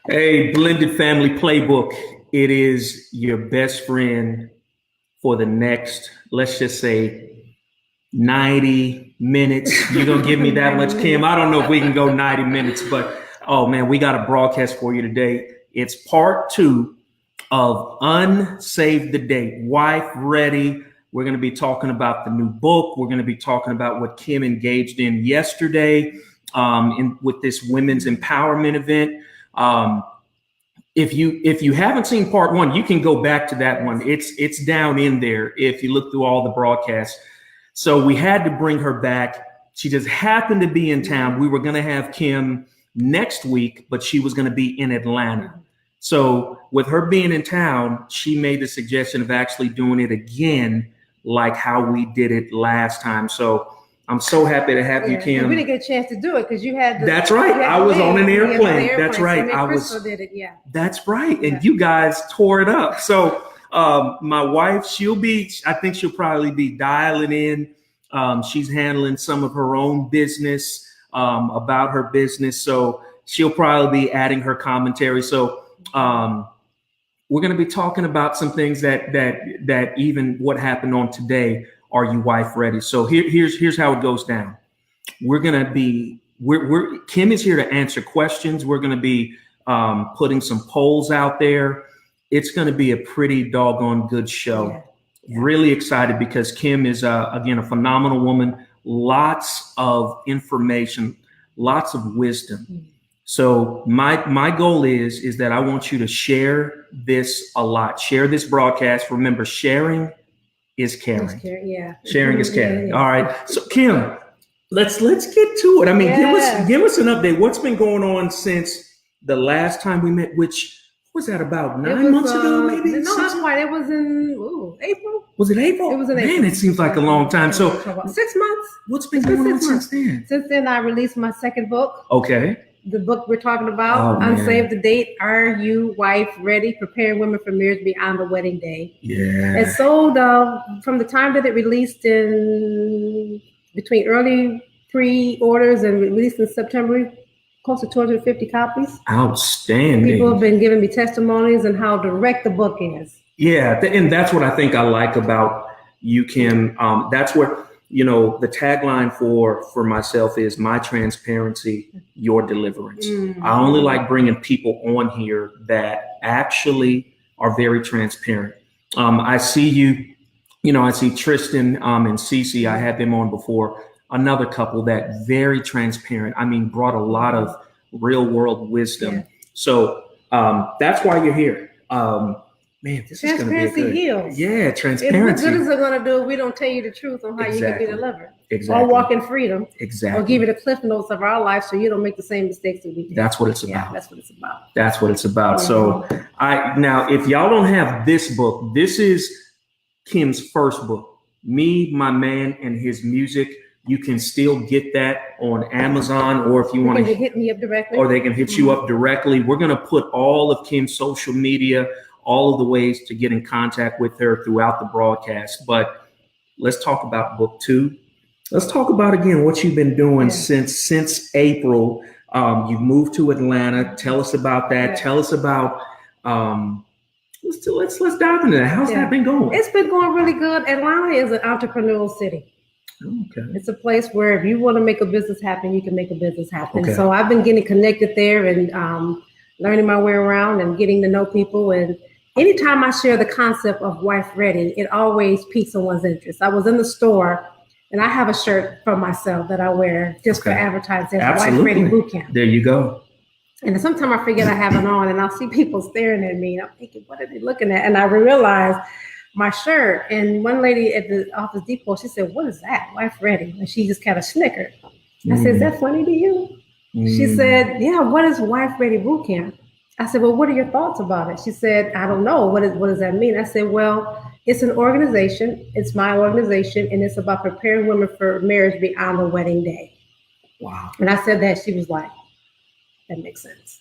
Hey, Blended Family Playbook. It is your best friend for the next, let's just say, 90 minutes. You're going to give me that much, Kim? I don't know if we can go 90 minutes, but oh man, we got a broadcast for you today. It's part 2 of UnSave the Date. Wife Ready. We're going to be talking about the new book. We're going to be talking about what Kim engaged in yesterday with this women's empowerment event. If you haven't seen part 1, you can go back to that one. It's down in there if you look through all the broadcasts. So we had to bring her back. She just happened to be in town. We were going to have Kim next week, but she was going to be in Atlanta. So with her being in town, she made the suggestion of actually doing it again, like how we did it last time. So I'm so happy to have you, Kim. We didn't get a chance to do it because you had. That's right. I was on an airplane. That's right. I was. Did it. Yeah. That's right. And you guys tore it up. So my wife, I think she'll probably be dialing in. She's handling some of her own business about her business. So she'll probably be adding her commentary. So we're going to be talking about some things that even what happened on today. Are you wife ready? So here's how it goes down. Kim is here to answer questions. We're going to be putting some polls out there. It's going to be a pretty doggone good show. Yeah. Really excited because Kim is again a phenomenal woman. Lots of information, lots of wisdom. Mm-hmm. So my goal is that I want you to share this a lot. Share this broadcast. Remember, sharing is caring. Sharing is caring. Yeah. All right. So Kim, let's get to it. I mean, give us an update. What's been going on since the last time we met, which was that about 9 months ago, maybe? No, not quite. It was in April. Was it April? It was in April. Man, it seems like a long time. So 6 months. What's been going on since then? Since then, I released my second book. Okay. The book we're talking about, UnSave the Date. Are you wife ready? Preparing women for marriage beyond the wedding day. Yeah. It sold from the time that it released in between early pre-orders and released in September, close to 250 copies. Outstanding. People have been giving me testimonies and how direct the book is. Yeah, and that's what I think I like about you, Kim. That's where, the tagline for myself is my transparency, your deliverance. Mm-hmm. I only like bringing people on here that actually are very transparent. I see you, I see Tristan and Cece. I had them on before. Another couple that very transparent. I mean, brought a lot of real world wisdom. Yeah. So that's why you're here. Man, this is going to be good. Heals. Yeah, transparency. What good is it going to do if we don't tell you the truth on how you can be delivered? Exactly. Or walk in freedom. Exactly. Or give you the cliff notes of our life so you don't make the same mistakes that we did. That's what it's about. Yeah, that's what it's about. That's what it's about. Mm-hmm. So now, if y'all don't have this book, this is Kim's first book, Me, My Man, and His Music. You can still get that on Amazon, or if you want to hit me up directly, or they can hit you up directly. We're going to put all of Kim's social media, all of the ways to get in contact with her throughout the broadcast. But let's talk about book 2. Let's talk about again what you've been doing since April. You've moved to Atlanta. Tell us about that. Yeah. Tell us about. Let's dive into that. How's that been going? It's been going really good. Atlanta is an entrepreneurial city. Okay. It's a place where if you want to make a business happen, you can make a business happen. Okay. So I've been getting connected there and learning my way around and getting to know people. And anytime I share the concept of wife ready, it always piques someone's interest. I was in the store and I have a shirt for myself that I wear just for advertising. Wife Ready Bootcamp. There you go. And sometimes I forget I have it on and I'll see people staring at me. And I'm thinking, what are they looking at? And I realize my shirt. And one lady at the Office Depot, she said, what is that? Wife Ready. And she just kind of snickered. I said, is that funny to you? She said, yeah, what is Wife Ready Bootcamp? I said, well, what are your thoughts about it? She said, I don't know. What does that mean? I said, well, it's an organization. It's my organization. And it's about preparing women for marriage beyond the wedding day. Wow. And I said that. She was like, that makes sense.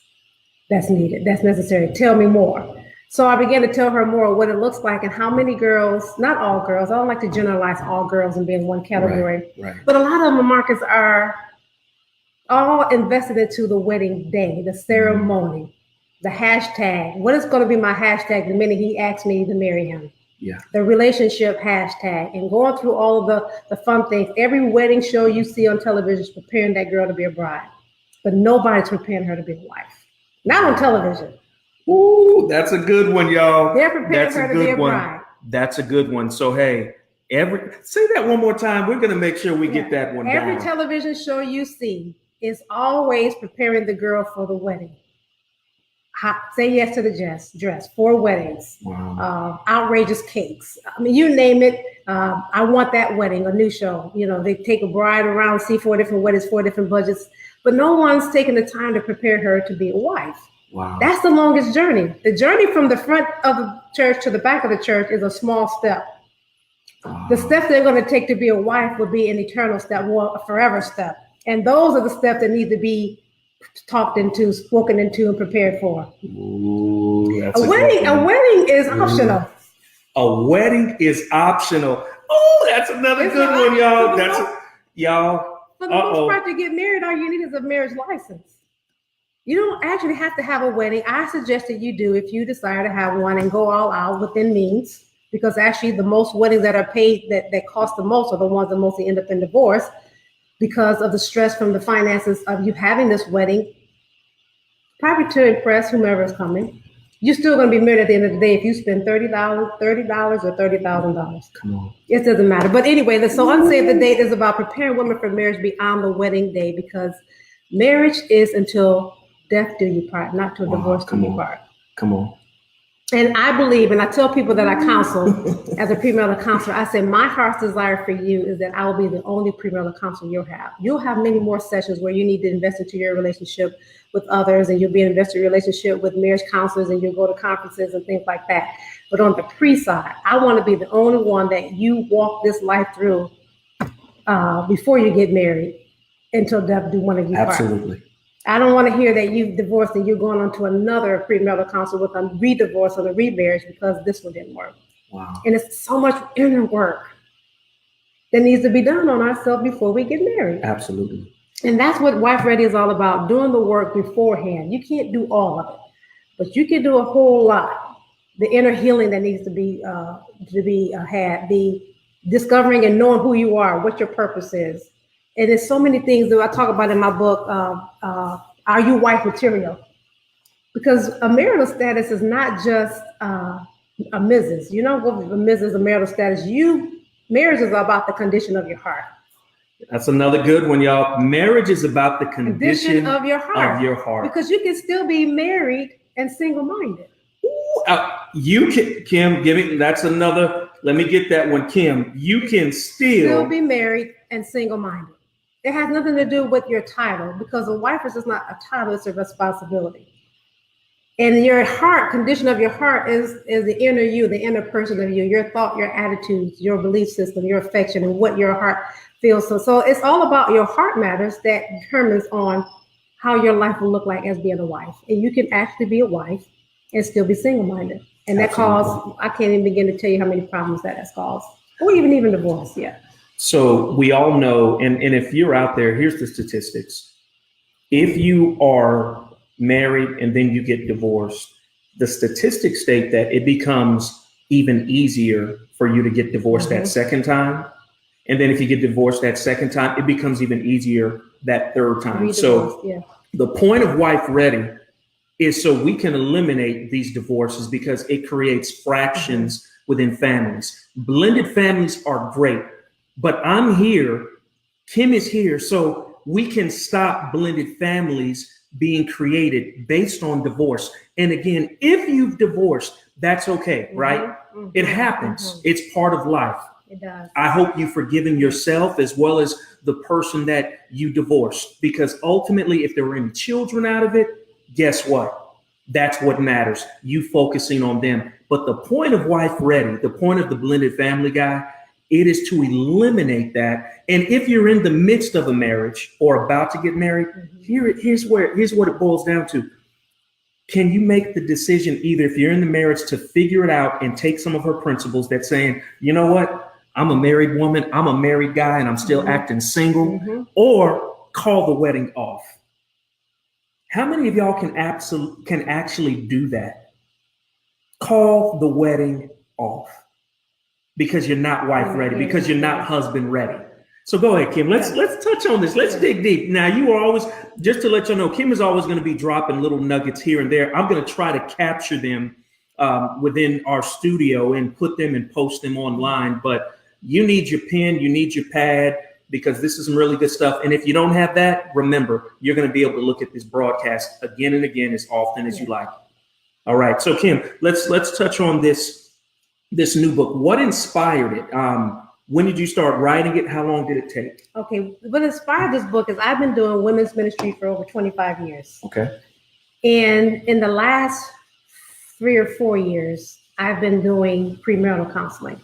That's needed. That's necessary. Tell me more. So I began to tell her more what it looks like and how many girls, not all girls, I don't like to generalize all girls and be in one category, right. But a lot of the markets are all invested into the wedding day, the ceremony, the hashtag. What is going to be my hashtag the minute he asks me to marry him? Yeah. The relationship hashtag, and going through all of the fun things. Every wedding show you see on television is preparing that girl to be a bride, but nobody's preparing her to be a wife. Not on television. Ooh, that's a good one, y'all. They're preparing her to be a bride. That's a good one. So, hey, say that one more time. We're going to make sure we get that one Every down. television show you see is always preparing the girl for the wedding. Say yes to the dress, 4 weddings, outrageous cakes. I mean, you name it. I want that wedding, a new show. You know, they take a bride around, see 4 different weddings, 4 different budgets, but no one's taking the time to prepare her to be a wife. Wow. That's the longest journey. The journey from the front of the church to the back of the church is a small step. The steps they're going to take to be a wife will be an eternal step, or a forever step. And those are the steps that need to be talked into, spoken into, and prepared for. Ooh, that's a wedding is optional. A wedding is optional. Oh, that's another good one, y'all. For the most part, to get married, all you need is a marriage license. You don't actually have to have a wedding. I suggest that you do if you desire to have one and go all out within means, because actually the most weddings that are paid that cost the most are the ones that mostly end up in divorce, because of the stress from the finances of you having this wedding, probably to impress whomever is coming. You're still going to be married at the end of the day if you spend $30 or $30,000. Come on. It doesn't matter. But anyway, so UnSave the Date is about preparing women for marriage beyond the wedding day, because marriage is until death do you part, not till divorce do you part. Come on. And I believe, and I tell people that I counsel as a premarital counselor, I say my heart's desire for you is that I will be the only premarital counselor you'll have. You'll have many more sessions where you need to invest into your relationship with others, and you'll be invested in your relationship with marriage counselors, and you'll go to conferences and things like that. But on the pre-side, I want to be the only one that you walk this life through before you get married until death do one of you part. Absolutely. I don't want to hear that you've divorced and you're going on to another premarital counselor with a re-divorce or a remarriage because this one didn't work. Wow. And it's so much inner work that needs to be done on ourselves before we get married. Absolutely. And that's what Wife Ready is all about, doing the work beforehand. You can't do all of it, but you can do a whole lot. The inner healing that needs to be had, the discovering and knowing who you are, what your purpose is. And there's so many things that I talk about in my book, Are You Wife Material? Because a marital status is not just a Mrs. You don't go with a Mrs. a marital status. Marriage is about the condition of your heart. That's another good one, y'all. Marriage is about the condition of your heart. Because you can still be married and single-minded. You can, Kim, give me, that's another, let me get that one, Kim. You can still be married and single-minded. It has nothing to do with your title, because a wife is just not a title, it's a responsibility. And your heart, condition of your heart is the inner you, the inner person of you, your thought, your attitudes, your belief system, your affection, and what your heart feels. So it's all about your heart matters that determines on how your life will look like as being a wife. And you can actually be a wife and still be single-minded. And that caused, I can't even begin to tell you how many problems that has caused, or even divorce, yeah. So we all know, and if you're out there, here's the statistics. If you are married and then you get divorced, the statistics state that it becomes even easier for you to get divorced that second time. And then if you get divorced that second time, it becomes even easier that third time. So the point of Wife Ready is so we can eliminate these divorces, because it creates fractions within families. Blended families are great, but I'm here, Kim is here, so we can stop blended families being created based on divorce. And again, if you've divorced, that's okay, right? It happens. It's part of life. It does. I hope you've forgiven yourself as well as the person that you divorced, because ultimately, if there were any children out of it, guess what? That's what matters. You focusing on them. But the point of Wife Ready, the point of the blended family guy, it is to eliminate that. And if you're in the midst of a marriage or about to get married, here's what it boils down to. Can you make the decision, either if you're in the marriage, to figure it out and take some of her principles that's saying, you know what? I'm a married woman, I'm a married guy, and I'm still acting single. Or call the wedding off. How many of y'all can actually do that? Call the wedding off because you're not wife ready, because you're not husband ready. So go ahead, Kim. Let's touch on this. Let's dig deep. Now, you are always, just to let you know, Kim is always going to be dropping little nuggets here and there. I'm going to try to capture them within our studio and put them and post them online. But you need your pen, you need your pad, because this is some really good stuff. And if you don't have that, remember, you're going to be able to look at this broadcast again and again as often as you like. All right. So Kim, let's touch on this new book. What inspired it? When did you start writing it? How long did it take? Okay. What inspired this book is I've been doing women's ministry for over 25 years. Okay. And in the last 3 or 4 years, I've been doing premarital counseling.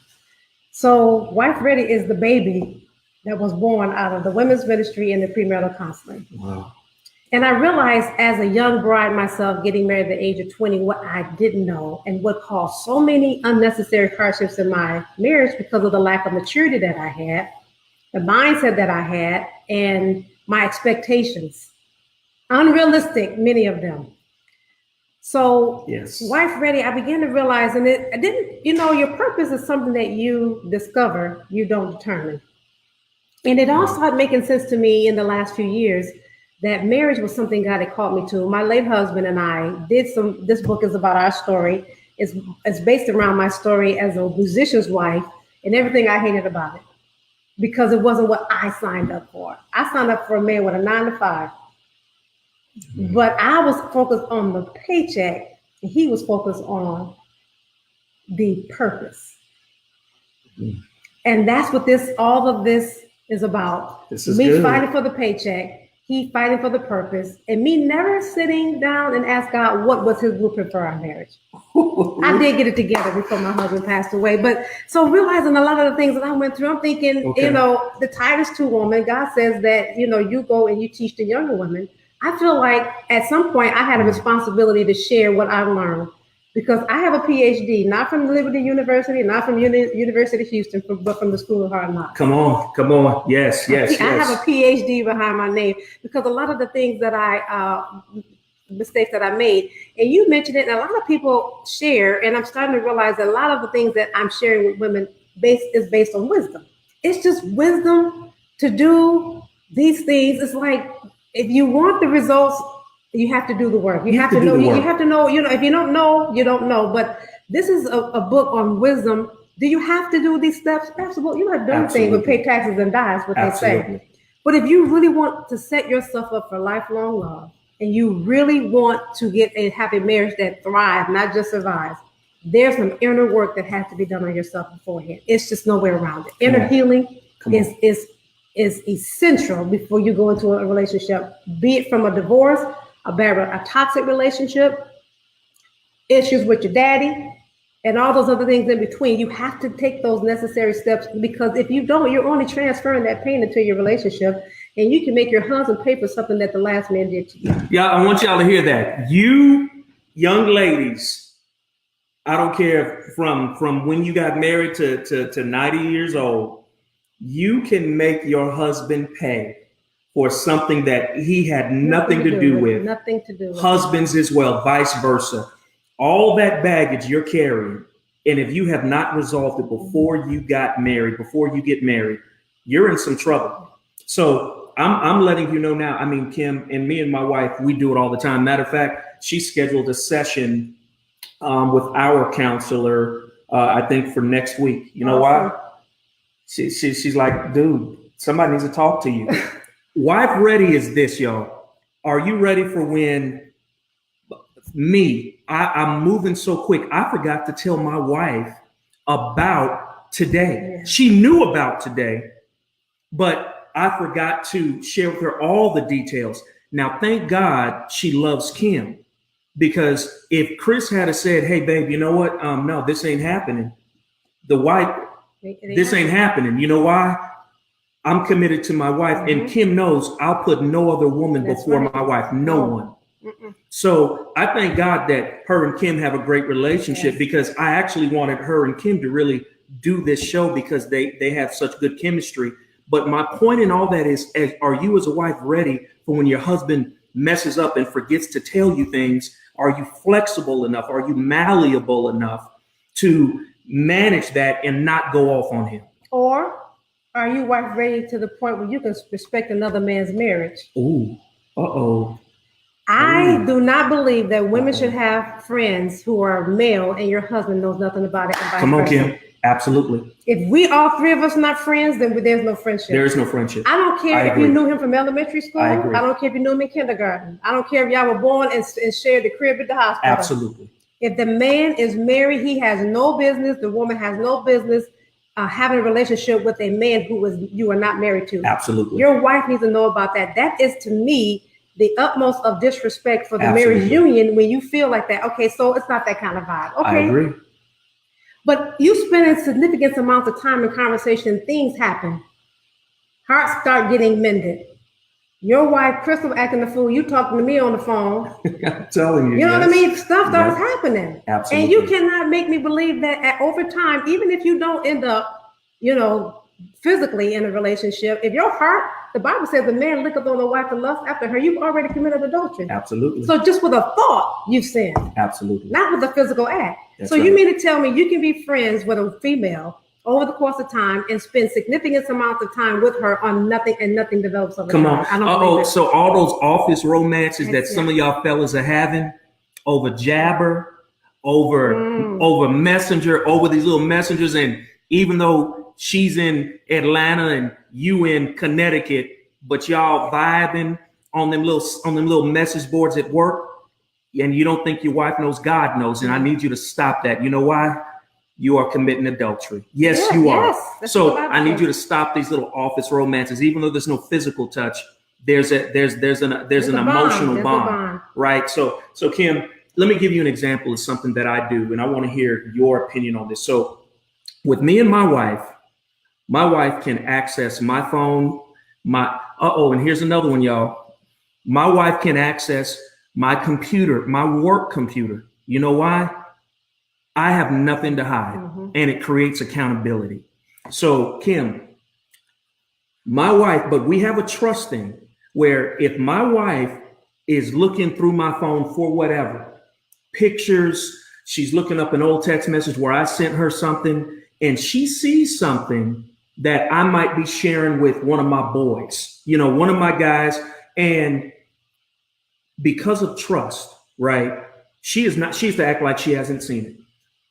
So Wife Ready is the baby that was born out of the women's ministry and the premarital counseling. Wow. And I realized as a young bride myself, getting married at the age of 20, what I didn't know and what caused so many unnecessary hardships in my marriage because of the lack of maturity that I had, the mindset that I had, and my expectations. Unrealistic, many of them. So Wife Ready, I began to realize, and I didn't, your purpose is something that you discover, you don't determine. And it all started making sense to me in the last few years that marriage was something God had called me to. My late husband and I this book is about our story. It's based around my story as a musician's wife and everything I hated about it because it wasn't what I signed up for. I signed up for a man with a 9 to 5, but I was focused on the paycheck and he was focused on the purpose. And that's what all of this is about. This is me good. Fighting for the paycheck, he fighting for the purpose, and me never sitting down and ask God what was his blueprint for our marriage. I did get it together before my husband passed away. But so realizing a lot of the things that I went through, I'm thinking, the Titus 2 woman, God says that, you go and you teach the younger women. I feel like at some point I had a responsibility to share what I learned because I have a PhD, not from Liberty University, not from University of Houston, but from the School of Hard Knocks. Come on. Yes. I have a PhD behind my name because a lot of the things that mistakes that I made, and you mentioned it, and a lot of people share, and I'm starting to realize that a lot of the things that I'm sharing with women is based on wisdom. It's just wisdom to do these things. It's like, if you want the results, you have to do the work. You have to know. You have to know. If you don't know, you don't know. But this is a book on wisdom. Do you have to do these steps? Absolutely. You have to do anything but pay taxes and die, is what they say. But if you really want to set yourself up for lifelong love, and you really want to have a marriage that thrives, not just survives, there's some inner work that has to be done on yourself beforehand. It's just no way around it. Inner healing is essential before you go into a relationship, be it from a divorce, a toxic relationship, issues with your daddy, and all those other things in between. You have to take those necessary steps because if you don't, you're only transferring that pain into your relationship, and you can make your husband pay for something that the last man did to you. Yeah, I want y'all to hear that. You young ladies, I don't care from when you got married to 90 years old, you can make your husband pay for something that he had nothing to do with. Nothing to do with. Husbands as well, vice versa. All that baggage you're carrying, and if you have not resolved it before you get married, you're in some trouble. So I'm letting you know now. I mean, Kim and me and my wife, we do it all the time. Matter of fact, she scheduled a session with our counselor, I think for next week. You know why? She's like, dude, somebody needs to talk to you. Wife Ready is this, y'all. Are you ready for when I'm moving so quick? I forgot to tell my wife about today. Yeah. She knew about today, but I forgot to share with her all the details. Now, thank God she loves Kim, because if Chris had said, hey, babe, you know what? No, this ain't happening. This ain't happening. You know why? I'm committed to my wife, and Kim knows I'll put no other woman before my wife. No one. So I thank God that her and Kim have a great relationship, because I actually wanted her and Kim to really do this show because they have such good chemistry. But my point in all that is, are you as a wife ready for when your husband messes up and forgets to tell you things? Are you flexible enough? Are you malleable enough to manage that and not go off on him? Or are you wife ready to the point where you can respect another man's marriage? Ooh, I do not believe that women should have friends who are male and your husband knows nothing about it. And vice Come on, versa. Kim. Absolutely. If we all three of us not friends, then there's no friendship. There is no friendship. I don't care if you knew him from elementary school. I agree. I don't care if you knew him in kindergarten. I don't care if y'all were born and shared the crib at the hospital. Absolutely. If the man is married, he has no business. The woman has no business having a relationship with a man you are not married to. Absolutely. Your wife needs to know about that. That is, to me, the utmost of disrespect for the Absolutely. marriage union when you feel like that. Okay, so it's not that kind of vibe. Okay. I agree. But you spending significant amounts of time in conversation, things happen. Hearts start getting mended. Your wife, Crystal, acting the fool. You talking to me on the phone. I'm telling you. You know what I mean? Stuff starts happening. Absolutely. And you cannot make me believe that over time, even if you don't end up, physically in a relationship, if your heart, the Bible says the man looketh on the wife to lust after her, you've already committed adultery. Absolutely. So just with a thought, you've sinned. Absolutely. Not with a physical act. That's so right. you mean to tell me you can be friends with a female over the course of time and spend significant amounts of time with her on nothing, and nothing develops over Come time? on. I don't believe it. So all those office romances that some of y'all fellas are having over Jabber, over Messenger, over these little messengers, and even though she's in Atlanta and you in Connecticut, but y'all vibing on them little message boards at work, and you don't think your wife knows, God knows, and I need you to stop that. You know why? You are committing adultery. Yes, you are. So I need you to stop these little office romances, even though there's no physical touch. There's an emotional bond, right? So Kim, let me give you an example of something that I do, and I want to hear your opinion on this. So with me and my wife can access my phone, and here's another one, y'all. My wife can access my computer, my work computer. You know why? I have nothing to hide, and it creates accountability. So Kim, my wife, but we have a trust thing where if my wife is looking through my phone for whatever, pictures, she's looking up an old text message where I sent her something, and she sees something that I might be sharing with one of my boys, one of my guys, and because of trust, right? She has to act like she hasn't seen it.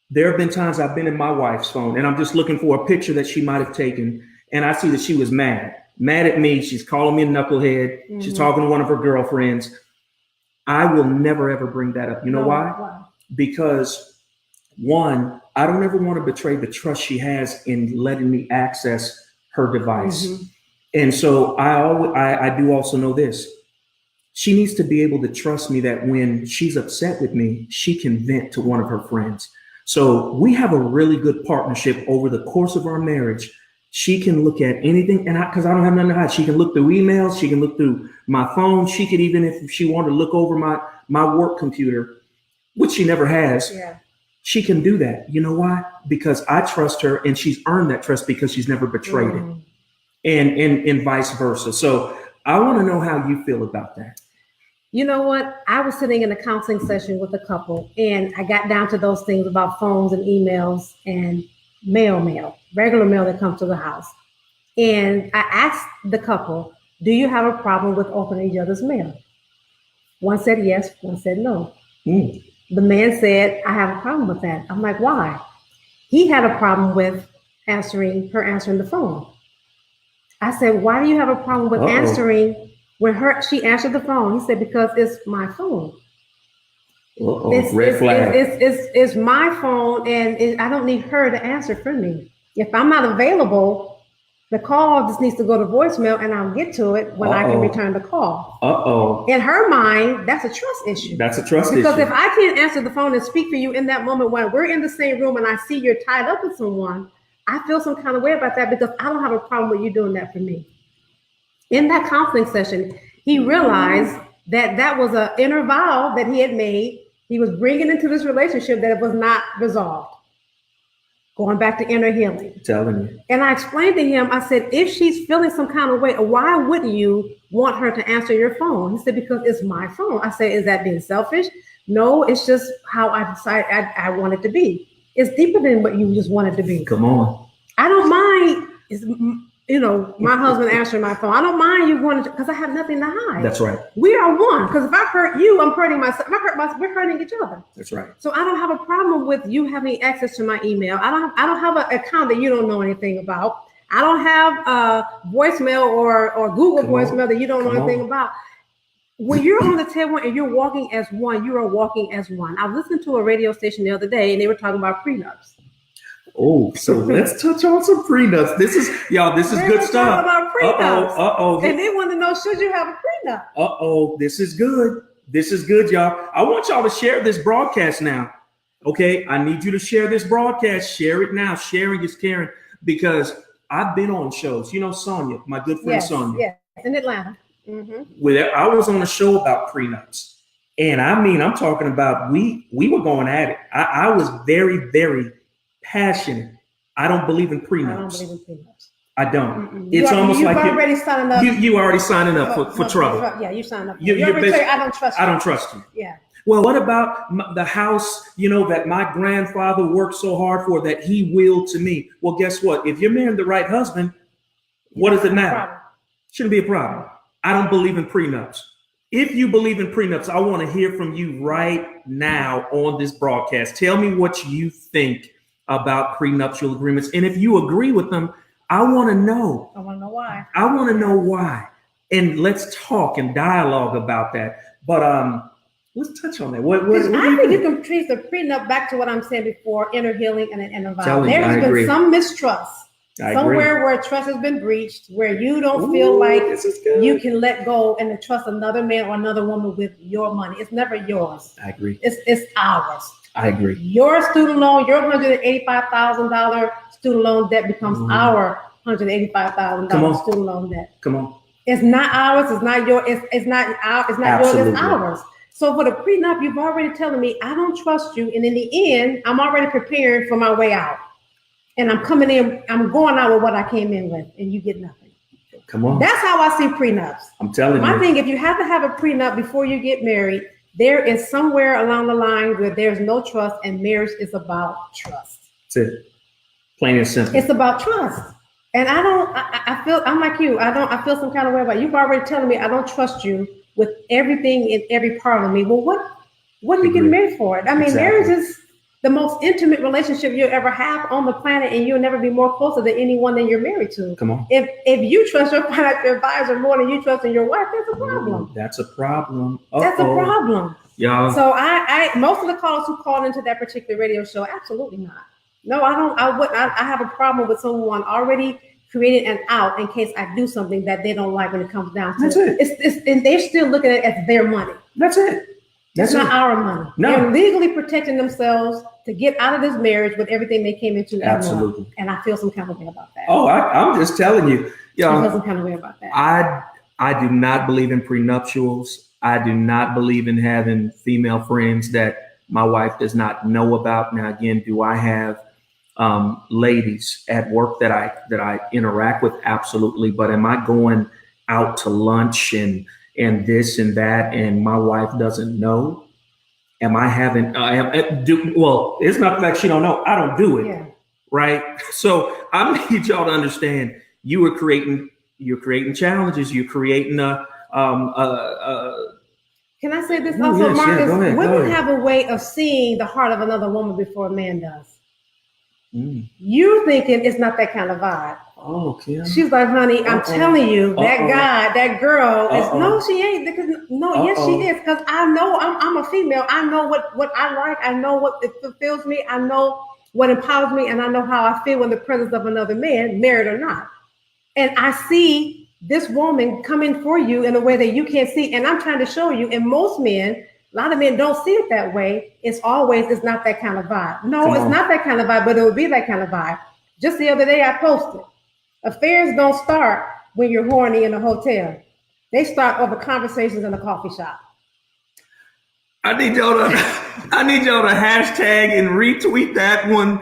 There have been times I've been in my wife's phone and I'm just looking for a picture that she might have taken, and I see that she was mad at me. She's calling me a knucklehead. She's talking to one of her girlfriends. I will never, ever bring that up. You know why? Because one, I don't ever want to betray the trust she has in letting me access her device. And so I do also know this. She needs to be able to trust me that when she's upset with me, she can vent to one of her friends. So we have a really good partnership over the course of our marriage. She can look at anything, and because I don't have nothing to hide, she can look through emails, she can look through my phone, she could even, if she wanted to look over my work computer, which she never has, she can do that. You know why? Because I trust her, and she's earned that trust because she's never betrayed it, and vice versa. So I want to know how you feel about that. You know what? I was sitting in a counseling session with a couple, and I got down to those things about phones and emails and regular mail that comes to the house. And I asked the couple, do you have a problem with opening each other's mail? One said yes, one said no. The man said, I have a problem with that. I'm like, why? He had a problem with her answering the phone. I said, why do you have a problem with answering when she answered the phone? He said, because it's my phone. Red flag. It's my phone, and I don't need her to answer for me. If I'm not available, the call just needs to go to voicemail, and I'll get to it when I can return the call. In her mind, that's a trust issue. Because if I can't answer the phone and speak for you in that moment when we're in the same room and I see you're tied up with someone, I feel some kind of way about that because I don't have a problem with you doing that for me. In that counseling session, he realized that was an inner vow that he had made. He was bringing into this relationship that it was not resolved. going back to inner healing. Telling you. And I explained to him, I said, if she's feeling some kind of way, why wouldn't you want her to answer your phone? He said, because it's my phone. I said, is that being selfish? No, it's just how I decided I want it to be. It's deeper than what you just want it to be. Come on. I don't mind, my husband answering my phone. I don't mind you wanting to, because I have nothing to hide. That's right. We are one. Because if I hurt you, I'm hurting myself. If I hurt myself, we're hurting each other. That's right. So I don't have a problem with you having access to my email. I don't have an account that you don't know anything about. I don't have voicemail or Google voicemail that you don't know anything about. When you're on the table and you're walking as one, you are walking as one. I listened to a radio station the other day and they were talking about prenups. Oh, so let's touch on some prenups. This is good stuff. About prenups. Uh-oh. And they want to know, should you have a prenup? Uh-oh, this is good. This is good, y'all. I want y'all to share this broadcast now. Okay, I need you to share this broadcast. Share it now. Sharing is caring, because I've been on shows. You know Sonia, my good friend Sonia. Yes, in Atlanta. Mm-hmm. I was on a show about prenups. And I'm talking about we were going at it. I was very, very passionate. I don't believe in prenups. I don't believe in prenups. I don't. Mm-mm. It's almost like you're already signing up. You already signing up for trouble. Yeah, you signed up. You already say, I don't trust you. I don't trust you. Yeah. Well, what about the house, that my grandfather worked so hard for, that he willed to me? Well, guess what? If you're marrying the right husband, what does it matter? Shouldn't be a problem. I don't believe in prenups. If you believe in prenups, I want to hear from you right now on this broadcast. Tell me what you think about prenuptial agreements. And if you agree with them, I want to know. I want to know why. I want to know why. And let's talk and dialogue about that. But let's touch on that. I think you can trace the prenup back to what I'm saying before, inner healing and inner violence. There's been some mistrust. Somewhere where trust has been breached, where you don't feel like you can let go and to trust another man or another woman with your money. It's never yours. I agree. It's ours. I agree. Your student loan, your $185,000 student loan debt becomes our $185,000 student loan debt. Come on. It's not ours. It's not yours. It's not yours. It's ours. So for the prenup, you've already telling me I don't trust you, and in the end, I'm already preparing for my way out. And I'm coming in, I'm going out with what I came in with, and you get nothing. Come on. That's how I see prenups. I'm telling you. My thing, if you have to have a prenup before you get married, there is somewhere along the line where there's no trust, and marriage is about trust. That's it. Plain and simple. It's about trust. And I feel, I'm like you, I feel some kind of way about it. You've already telling me I don't trust you with everything in every part of me. Well, what are you getting married for? I mean, marriage is the most intimate relationship you'll ever have on the planet, and you'll never be more closer than anyone that you're married to. Come on. If you trust your financial advisor more than you trust in your wife, that's a problem. That's a problem. That's a problem. Yeah. So I most of the callers who called into that particular radio show, absolutely not. No, I don't. I wouldn't. I have a problem with someone already creating an out in case I do something that they don't like when it comes down to That's it. It's and they're still looking at it as their money. That's it. That's not our money. No. They're legally protecting themselves to get out of this marriage with everything they came into. Absolutely. And I feel some kind of way about that. Oh, I'm just telling you. I feel some kind of way about that. I do not believe in prenuptials. I do not believe in having female friends that my wife does not know about. Now, again, do I have ladies at work that I interact with? Absolutely. But am I going out to lunch and this and that, and my wife doesn't know? Am I having? Well, it's not like she don't know. I don't do it. Yeah. Right. So I need y'all to understand. You're creating challenges. You're creating Can I say this also, yes, Marcus? Go ahead, women have a way of seeing the heart of another woman before a man does. You're thinking it's not that kind of vibe. Oh, okay. She's like, honey, I'm telling you, that guy, that girl is no, she ain't. Because yes, she is. Because I know I'm a female. I know what I like. I know what it fulfills me. I know what empowers me, and I know how I feel in the presence of another man, married or not. And I see this woman coming for you in a way that you can't see. And I'm trying to show you. And most men, a lot of men don't see it that way. It's not that kind of vibe. No, it's not that kind of vibe, but it would be that kind of vibe. Just the other day, I posted. Affairs don't start when you're horny in a hotel. They start over conversations in a coffee shop. I need y'all to hashtag and retweet that one.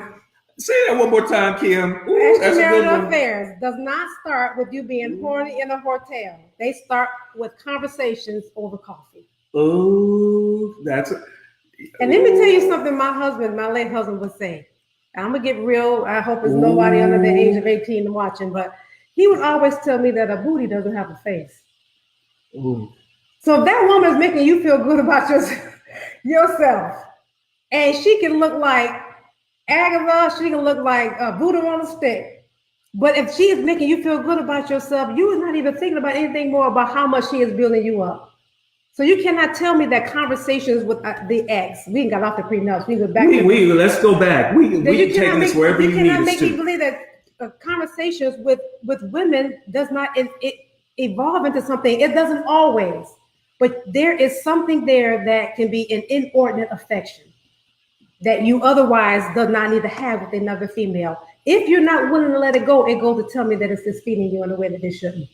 Say that one more time, Kim. Ooh, that's a good Extramarital one. affairs does not start with you being horny in a hotel. They start with conversations over coffee. Oh, that's. And let me tell you something. My late husband, would say. I'm gonna get real. I hope there's nobody under the age of 18 watching, but he would always tell me that a booty doesn't have a face. Ooh. So if that woman is making you feel good about yourself, and she can look like Agatha, she can look like Buddha on a stick. But if she is making you feel good about yourself, you are not even thinking about anything more about how much she is building you up. So you cannot tell me that conversations with the ex, we got off the prenups, we go back. Let's go back. We can take this wherever you need us to. You cannot make me believe that conversations with women does not evolve into something. It doesn't always. But there is something there that can be an inordinate affection that you otherwise do not need to have with another female. If you're not willing to let it go to tell me that it's just feeding you in a way that it shouldn't.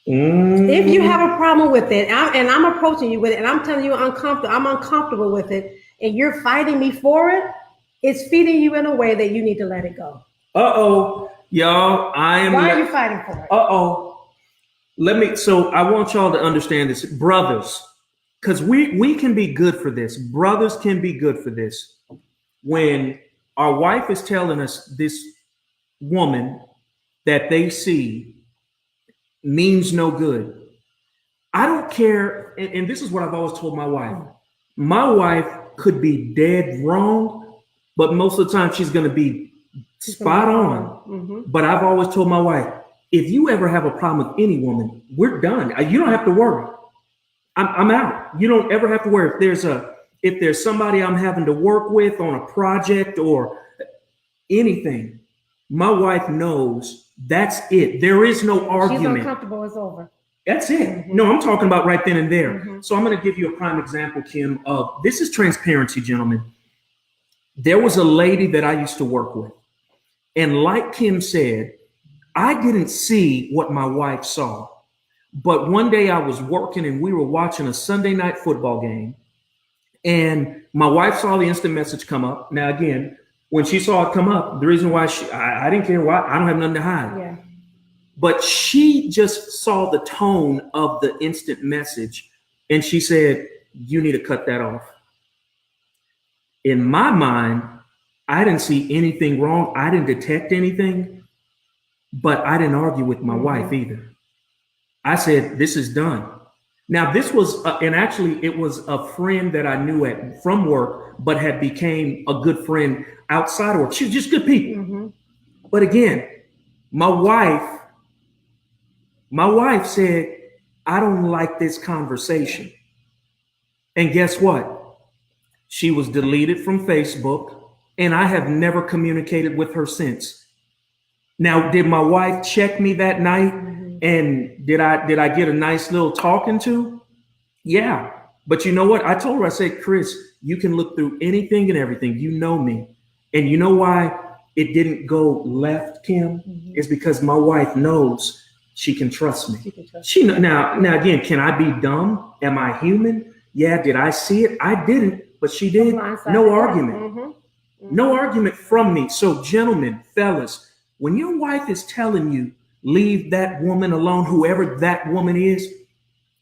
If you have a problem with it, and I'm approaching you with it, and I'm telling you I'm uncomfortable with it, and you're fighting me for it, it's feeding you in a way that you need to let it go. Uh-oh, y'all, Why are you fighting for it? So I want y'all to understand this, brothers, because we can be good for this. Brothers can be good for this. When our wife is telling us this woman that they see means no good, I don't care. And this is what I've always told my wife. My wife could be dead wrong, but most of the time she's going to be spot on. Mm-hmm. But I've always told my wife, if you ever have a problem with any woman, we're done. You don't have to worry. I'm out. You don't ever have to worry. If there's somebody I'm having to work with on a project or anything, my wife knows that's it. There is no argument. She's uncomfortable, it's over. That's it. Mm-hmm. No, I'm talking about right then and there. Mm-hmm. So I'm going to give you a prime example, Kim, of this is transparency, gentlemen. There was a lady that I used to work with. And like Kim said, I didn't see what my wife saw. But one day I was working and we were watching a Sunday night football game. And my wife saw the instant message come up. Now, again, when she saw it come up, the reason why I didn't care why, I don't have nothing to hide. Yeah. But she just saw the tone of the instant message and she said, you need to cut that off. In my mind, I didn't see anything wrong. I didn't detect anything, but I didn't argue with my wife either. I said, this is done. Now, this was, and actually it was a friend that I knew from work, but had became a good friend outside of work. She was just good people. Mm-hmm. But again, my wife said, I don't like this conversation. And guess what? She was deleted from Facebook, and I have never communicated with her since. Now, did my wife check me that night? And did I get a nice little talking to? Yeah. But you know what? I told her, I said, Chris, you can look through anything and everything. You know me. And you know why it didn't go left, Kim? Mm-hmm. It's because my wife knows she can trust me. Now again, can I be dumb? Am I human? Yeah. Did I see it? I didn't, but she did. No argument. Mm-hmm. Mm-hmm. No argument from me. So gentlemen, fellas, when your wife is telling you, leave that woman alone, whoever that woman is,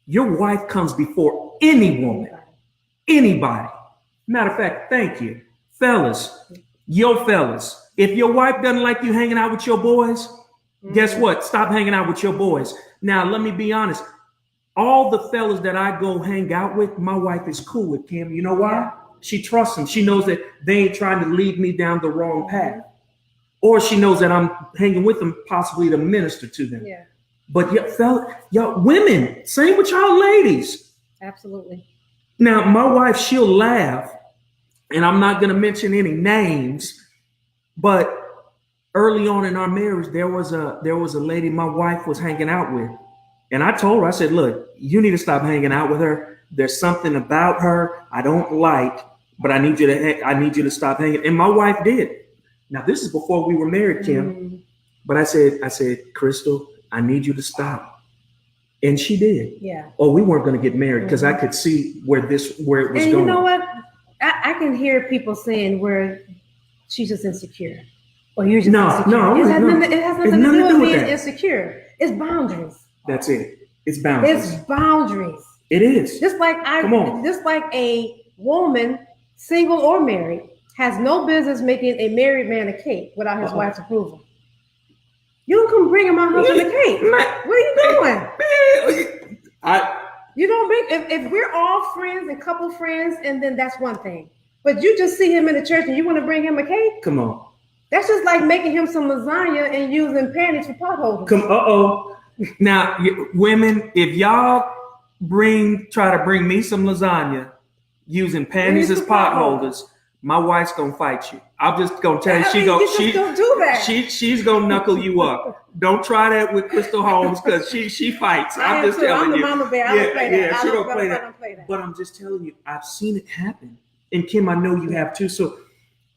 your wife comes before any woman, anybody. Matter of fact, thank you. Fellas, if your wife doesn't like you hanging out with your boys, guess what? Stop hanging out with your boys. Now, let me be honest. All the fellas that I go hang out with, my wife is cool with, Kim. You know why? She trusts them. She knows that they ain't trying to lead me down the wrong path. Or she knows that I'm hanging with them possibly to minister to them. Yeah. But y'all women, same with y'all ladies. Absolutely. Now, my wife, she'll laugh, and I'm not going to mention any names, but early on in our marriage, there was a lady my wife was hanging out with. And I told her, I said, look, you need to stop hanging out with her. There's something about her I don't like, but I need you to stop hanging. And my wife did. Now, this is before we were married, Kim. But I said, Crystal, I need you to stop. And she did. Yeah. Or we weren't going to get married because I could see where it was going. And you know what? I can hear people saying where she's just insecure. Or you're just No, insecure. no, It has no. nothing, it has It's nothing to do with being that. insecure. It's boundaries. That's it. It's boundaries. It's boundaries. It is. Just like a woman, single or married, has no business making a married man a cake without his wife's approval. You don't come bringing my husband a cake. What are you doing? You don't bring, if we're all friends and couple friends, and then that's one thing. But you just see him in the church and you want to bring him a cake? Come on. That's just like making him some lasagna and using panties for potholders. Now, women, if y'all try to bring me some lasagna using panties as potholders, my wife's gonna fight you. I'm just gonna tell you, don't do that. She's gonna knuckle you up. Don't try that with Crystal Holmes because she fights. I'm just telling you. I'm the mama bear. I don't play that. Yeah, she don't play that. But I'm just telling you, I've seen it happen. And Kim, I know you have too. So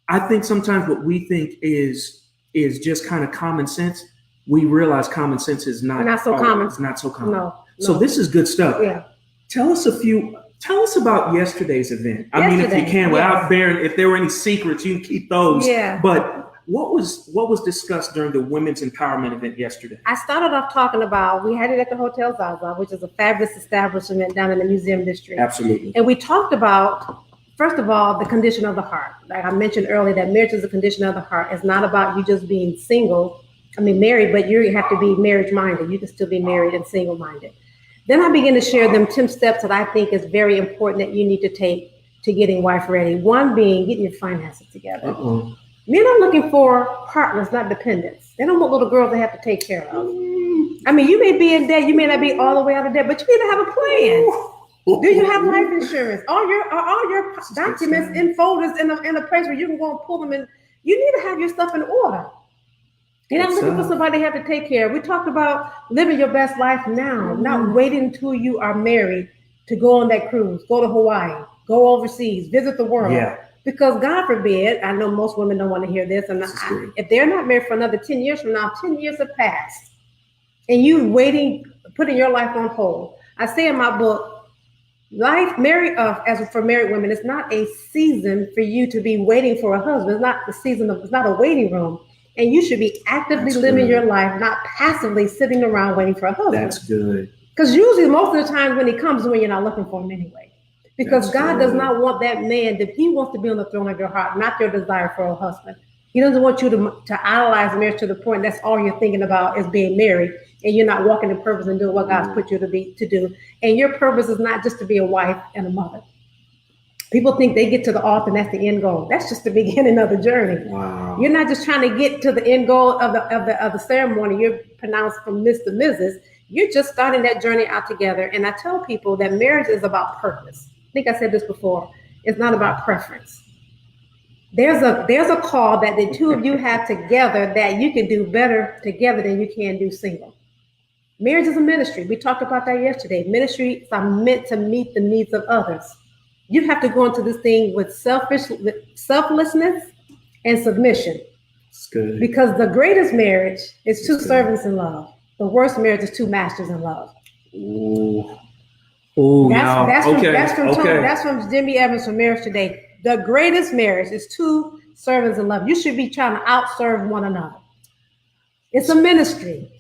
I think sometimes what we think is just kind of common sense. We realize common sense is not so common. It's not so common. No. So this is good stuff. Yeah. Tell us about yesterday's event. I mean, if you can, without bearing, if there were any secrets, you can keep those. Yeah. But what was discussed during the women's empowerment event yesterday? I started off talking about, we had it at the Hotel Zaza, which is a fabulous establishment down in the museum district. Absolutely. And we talked about, first of all, the condition of the heart. Like I mentioned earlier, that marriage is a condition of the heart. It's not about you just being married, but you have to be marriage-minded. You can still be married and single-minded. Then I began to share them 10 steps that I think is very important that you need to take to getting wife ready. One being getting your finances together. Men are looking for partners, not dependents. They don't want little girls they have to take care of. I mean, you may be in debt, you may not be all the way out of debt, but you need to have a plan. Do you have life insurance? All your documents in folders in a place where you can go and pull them in. You need to have your stuff in order. You're not looking for somebody to have to take care of. We talked about living your best life now, not waiting until you are married to go on that cruise, go to Hawaii, go overseas, visit the world. Yeah. Because God forbid, I know most women don't want to hear this, and if they're not married for another 10 years from now, 10 years have passed, and you waiting, putting your life on hold. I say in my book, as for married women, it's not a season for you to be waiting for a husband. It's not it's not a waiting room. And you should be actively living your life, not passively sitting around waiting for a husband. That's good. Because usually most of the time when he comes when you're not looking for him anyway. Because God does not want that man, he wants to be on the throne of your heart, not your desire for a husband. He doesn't want you to idolize marriage to the point that's all you're thinking about is being married, and you're not walking in purpose and doing what God's put you to do. And your purpose is not just to be a wife and a mother. People think they get to the altar and that's the end goal. That's just the beginning of the journey. Wow. You're not just trying to get to the end goal of the ceremony. You're pronounced from Miss to Mrs. You're just starting that journey out together. And I tell people that marriage is about purpose. I think I said this before. It's not about preference. There's a call that the two of you have together that you can do better together than you can do single. Marriage is a ministry. We talked about that yesterday. Ministries are meant to meet the needs of others. You have to go into this thing with selflessness and submission. That's good. Because the greatest marriage is two servants in love. The worst marriage is two masters in love. That's from Jimmy Evans from Marriage Today. The greatest marriage is two servants in love. You should be trying to outserve one another. It's a ministry.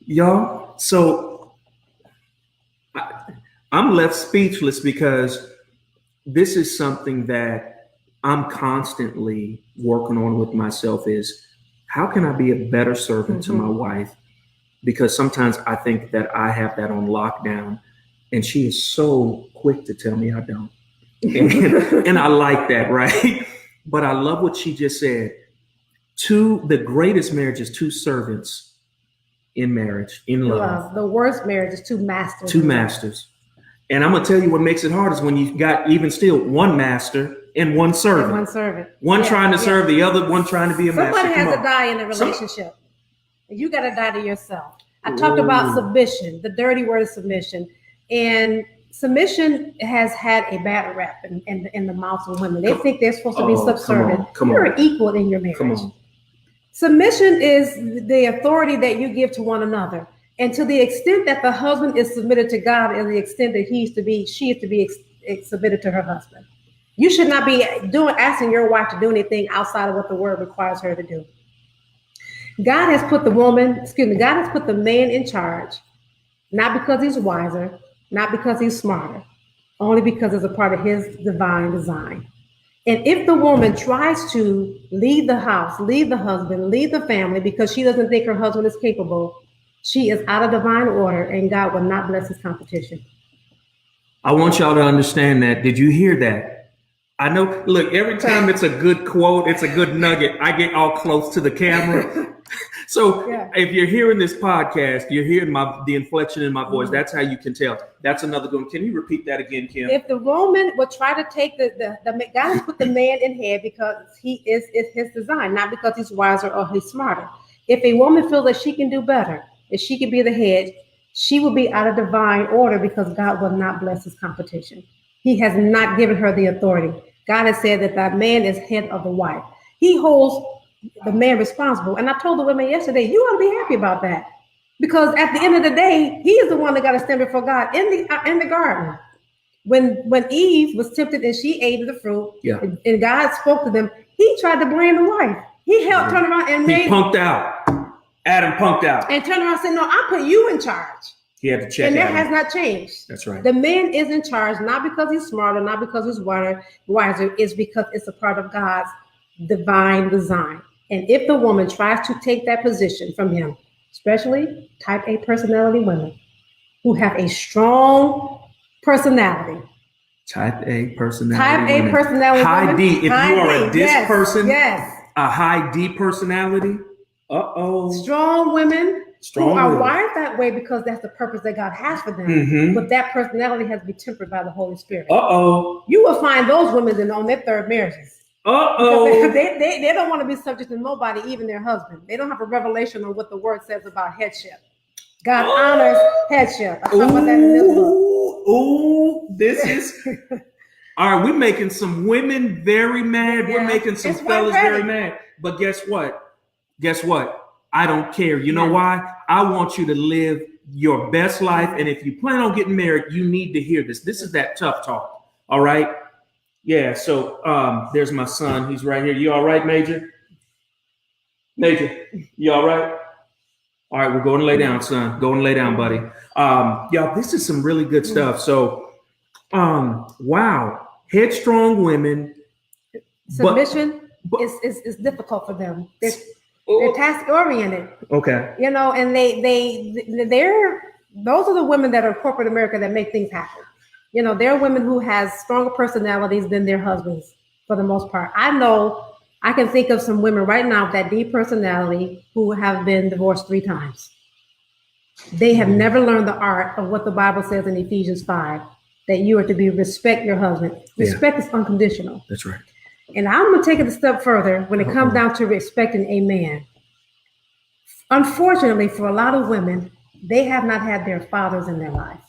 Y'all, so I'm left speechless because this is something that I'm constantly working on with myself is how can I be a better servant to my wife? Because sometimes I think that I have that on lockdown and she is so quick to tell me I don't. And I like that, right? But I love what she just said. The greatest marriage is two servants in marriage, in love. The worst marriage is two masters. Two masters. And I'm going to tell you what makes it hard is when you've got even still one master and one servant. And one servant. One trying to serve the other, one trying to be a master. Somebody has to die in a relationship. You got to die to yourself. I talked about submission, the dirty word of submission. And submission has had a bad rap in the mouths of women. They think they're supposed to be subservient. You're equal in your marriage. Submission is the authority that you give to one another. And to the extent that the husband is submitted to God, and the extent that she is to be submitted to her husband. You should not be asking your wife to do anything outside of what the word requires her to do. God has put the man in charge, not because he's wiser, not because he's smarter, only because it's a part of his divine design. And if the woman tries to leave the house, leave the husband, leave the family because she doesn't think her husband is capable, she is out of divine order, and God will not bless his competition. I want y'all to understand that. Did you hear that? I know, look, every time it's a good quote, it's a good nugget, I get all close to the camera. So if you're hearing this podcast, you're hearing the inflection in my voice. That's how you can tell. That's another good one. Can you repeat that again, Kim? If the woman would try to take the God has put the man in head because he is his design, not because he's wiser or he's smarter. If a woman feels that she can do better, if she can be the head, she will be out of divine order because God will not bless his competition. He has not given her the authority. God has said that the man is head of the wife. He holds the man responsible. And I told the women yesterday, you ought to be happy about that. Because at the end of the day, he is the one that got to stand before God in the garden. When Eve was tempted and she ate of the fruit, and God spoke to them, he tried to blame the wife. He turned around and he punked out. Adam punked out. And turned around and said, no, I put you in charge. He had to check. And that has not changed. That's right. The man is in charge, not because he's smarter, not because he's wiser, it's because it's a part of God's divine design. And if the woman tries to take that position from him, especially type A personality women who have a strong personality. Type A personality. Type A personality. High D. If you are a disc person, a high D personality. Strong women who are women. wired that way because that's the purpose that God has for them. But that personality has to be tempered by the Holy Spirit. You will find those women on their third marriages. They don't want to be subject to nobody, even their husband. They don't have a revelation on what the word says about headship. God honors headship. I talk about that in this book. This is all right. We're making some women very mad. We're making some fellas very mad. But guess what? I don't care. You know why? I want you to live your best life. And if you plan on getting married, you need to hear this. This is that tough talk. All right. Yeah. So there's my son. He's right here. You all right, Major? Major, you all right? All right. We're going to lay down, son. Go and lay down, buddy. Y'all, this is some really good stuff. So, wow. Headstrong women. Submission is difficult for them. They're task oriented. Okay. You know, and those are the women that are corporate America that make things happen. You know, they're women who has stronger personalities than their husbands for the most part. I can think of some women right now with that deep personality who have been divorced 3 times. They have never learned the art of what the Bible says in Ephesians 5, that you are to respect your husband. Respect is unconditional. That's right. And I'm going to take it a step further when it comes down to respecting a man. Unfortunately, for a lot of women, they have not had their fathers in their life.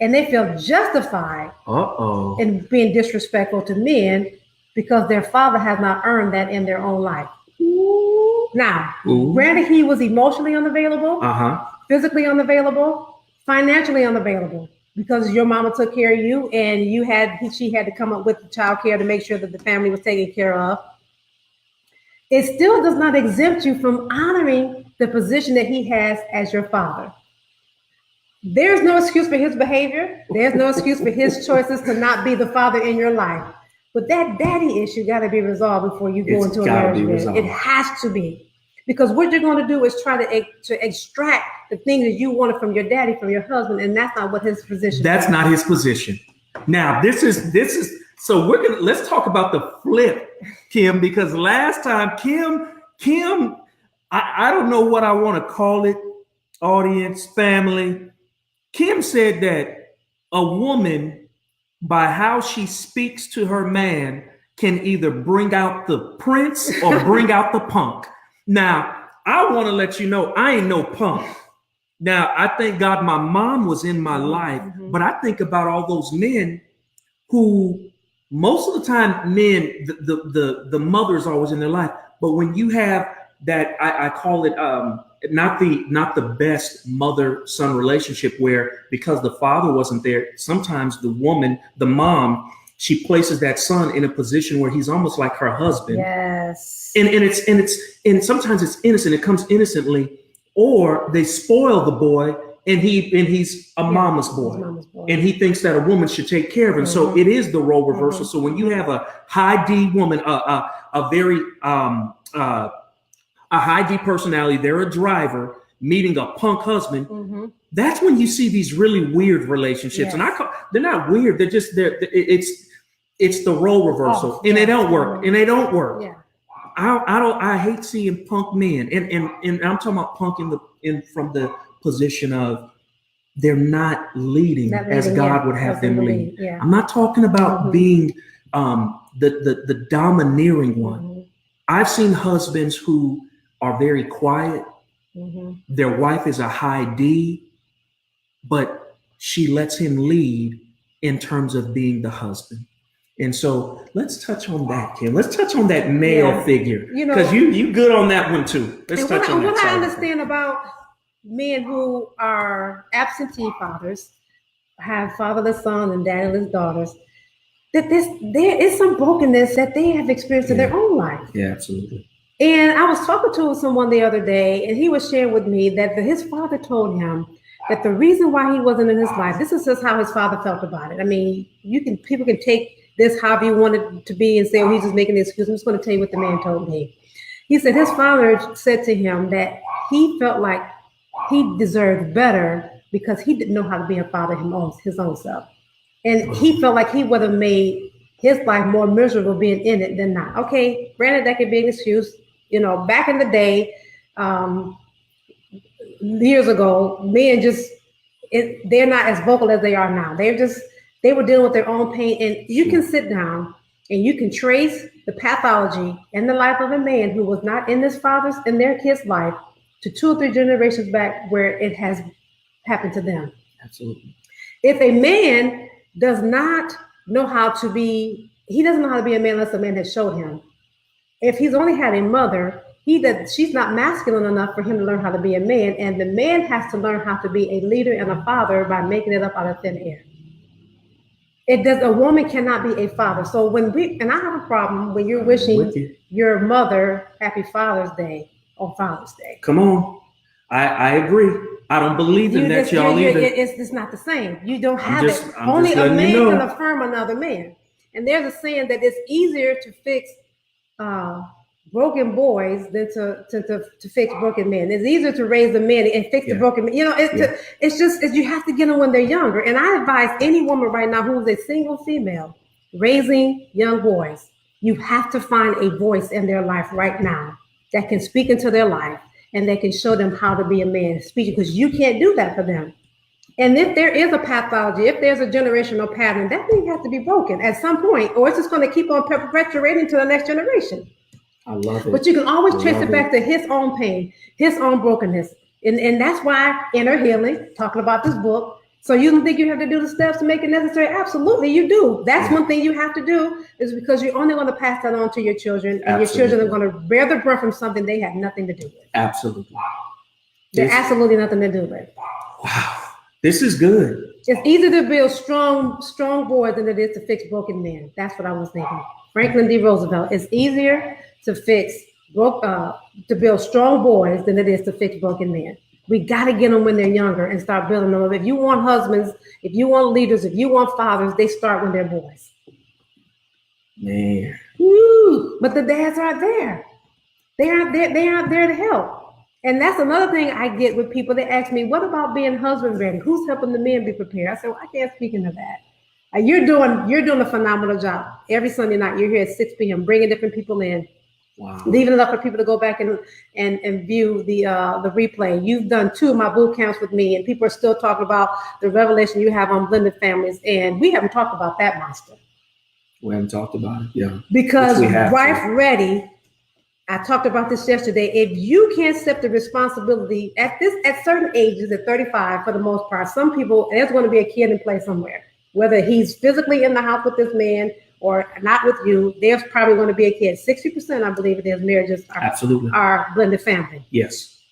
And they feel justified in being disrespectful to men because their father has not earned that in their own life. Now, granted, he was emotionally unavailable, physically unavailable, financially unavailable. Because your mama took care of you and she had to come up with the child care to make sure that the family was taken care of. It still does not exempt you from honoring the position that he has as your father. There's no excuse for his behavior. There's no excuse for his choices to not be the father in your life. But that daddy issue got to be resolved before you go into a marriage. It has to be. Because what you're going to do is try to extract the things that you wanted from your daddy, from your husband, and that's not what his position is. That's not his position. Now, this is so let's talk about the flip, Kim, because last time Kim, I don't know what I want to call it, audience, family. Kim said that a woman, by how she speaks to her man, can either bring out the prince or bring out the punk. Now, I want to let you know, I ain't no punk. Now, I thank God my mom was in my life, but I think about all those men who most of the time the mother's always in their life. But when you have that, I call it not the best mother-son relationship, where because the father wasn't there, sometimes the mom, she places that son in a position where he's almost like her husband. Yes. And sometimes it's innocent. It comes innocently, or they spoil the boy, and he's a mama's boy, and he thinks that a woman should take care of him. So it is the role reversal. So when you have a high D woman, a very a high D personality, they're a driver meeting a punk husband. That's when you see these really weird relationships. And they're not weird. It's the role reversal, and they don't work. And they don't work. Yeah. I hate seeing punk men, and I'm talking about punk from the position of they're not leading as God would have them lead. Yeah. I'm not talking about being the domineering one. I've seen husbands who are very quiet. Their wife is a high D, but she lets him lead in terms of being the husband. And so let's touch on that, Kim. Let's touch on that male figure, because you good on that one too. Let's touch on that. What I understand about men who are absentee fathers, have fatherless sons and daddyless daughters, that there is some brokenness that they have experienced in their own life. Yeah, absolutely. And I was talking to someone the other day, and he was sharing with me that his father told him that the reason why he wasn't in his life, this is just how his father felt about it. I mean, people can take this however you want it to be and say, oh, he's just making an excuse. I'm just going to tell you what the man told me. He said his father said to him that he felt like he deserved better because he didn't know how to be a father his own self. And he felt like he would have made his life more miserable being in it than not. Okay, granted, that could be an excuse. Back in the day, years ago, men they're not as vocal as they are now. They were dealing with their own pain. And you can sit down and you can trace the pathology in the life of a man who was not in their kid's life to 2 or 3 generations back where it has happened to them. Absolutely. If a man does not know how to be, he doesn't know how to be a man unless a man has showed him. If he's only had a mother, she's not masculine enough for him to learn how to be a man. And the man has to learn how to be a leader and a father by making it up out of thin air. A woman cannot be a father. So and I have a problem when you're wishing your mother happy Father's Day on Father's Day. Come on. I agree. I don't believe in that, y'all either. It's not the same. You don't have it. Only a man can affirm another man. And there's a saying that it's easier to fix broken boys than to fix broken men. It's easier to raise the men and fix the broken men. It's just you have to get them when they're younger. And I advise any woman right now who is a single female raising young boys, you have to find a voice in their life right now that can speak into their life and that can show them how to be a man, because you can't do that for them. And if there is a pathology, if there's a generational pattern, that thing has to be broken at some point, or it's just going to keep on perpetuating to the next generation. I love it. But you can always trace it back to his own pain, his own brokenness. And that's why inner healing, talking about this book. So you don't think you have to do the steps to make it necessary? Absolutely, you do. That's one thing you have to do, is because you're only going to pass that on to your children, and your children are going to bear the brunt from something they had nothing to do with. Absolutely. They're absolutely nothing to do with. Wow. This is good. It's easier to build strong boys than it is to fix broken men. That's what I was thinking. Franklin D. Roosevelt. It's easier to build strong boys than it is to fix broken men. We got to get them when they're younger and start building them up. If you want husbands, if you want leaders, if you want fathers, they start when they're boys. Man. Woo! But the dads aren't there. They aren't there to help. And that's another thing I get with people. They ask me, what about being husband ready? Who's helping the men be prepared? I said, well, I can't speak into that. You're doing a phenomenal job. Every Sunday night, you're here at 6 p.m., bringing different people in. Wow. Leaving it up for people to go back and view the replay. You've done 2 of my boot camps with me, and people are still talking about the revelation you have on blended families. And we haven't talked about that monster. We haven't talked about it, yeah. Because Wife Ready, I talked about this yesterday. If you can't accept the responsibility at certain ages, at 35 for the most part, some people, there's going to be a kid in play somewhere. Whether he's physically in the house with this man or not with you, there's probably going to be a kid. 60%, I believe it is, marriages are blended family. Yes.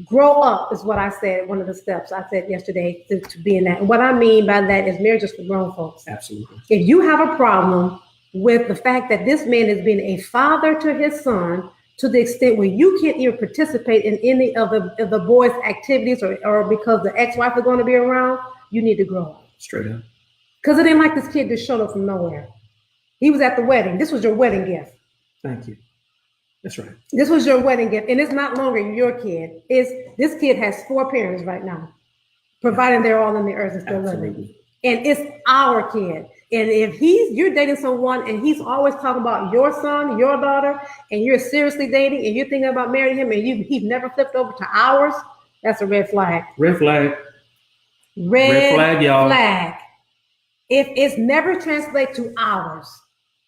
Grow up is what I said. One of the steps I said yesterday to be in that. And what I mean by that is marriage is for grown folks. Absolutely. If you have a problem with the fact that this man is being a father to his son to the extent where you can't even participate in any of the boy's activities or because the ex-wife is going to be around, you need to grow up. Straight up. Because it ain't like this kid just showed up from nowhere. He was at the wedding. This was your wedding gift. Thank you. That's right. This was your wedding gift. And it's not longer your kid. This kid has 4 parents right now, providing they're all in the earth and still living. And it's our kid. And if you're dating someone and he's always talking about your son, your daughter, and you're seriously dating and you're thinking about marrying him and he's never flipped over to ours, that's a red flag. Red flag. Red flag, y'all. Flag. If it's never translated to ours,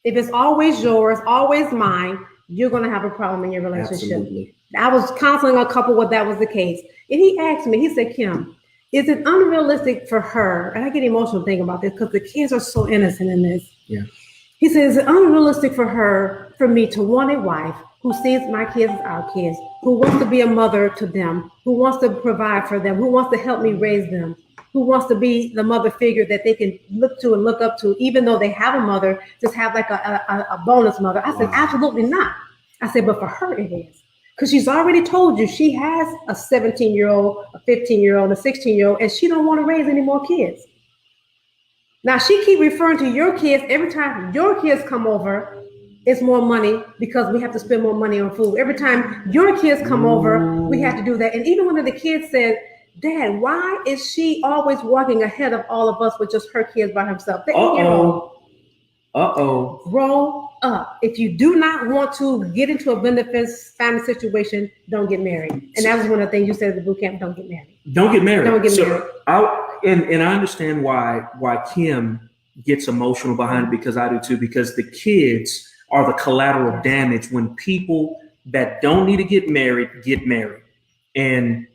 if it's always yours, always mine, you're going to have a problem in your relationship. Absolutely. I was counseling a couple where that was the case. And he asked me, he said, Kim, is it unrealistic for her? And I get emotional thinking about this because the kids are so innocent in this. Yeah. He says, is it unrealistic for me to want a wife who sees my kids as our kids, who wants to be a mother to them, who wants to provide for them, who wants to help me raise them, who wants to be the mother figure that they can look to and look up to, even though they have a mother, just have like a bonus mother? I said, absolutely not. I said, but for her it is. Because she's already told you she has a 17-year-old, a 15-year-old, a 16-year-old, and she don't want to raise any more kids. Now she keep referring to your kids. Every time your kids come over, it's more money because we have to spend more money on food. Every time your kids come over, we have to do that. And even one of the kids said, Dad, why is she always walking ahead of all of us with just her kids by herself? Grow up. If you do not want to get into a blended family situation, don't get married. And that was one of the things you said at the boot camp, don't get married. Don't get married. Don't get married. And I understand why Kim gets emotional behind it, because I do too, because the kids are the collateral damage when people that don't need to get married. And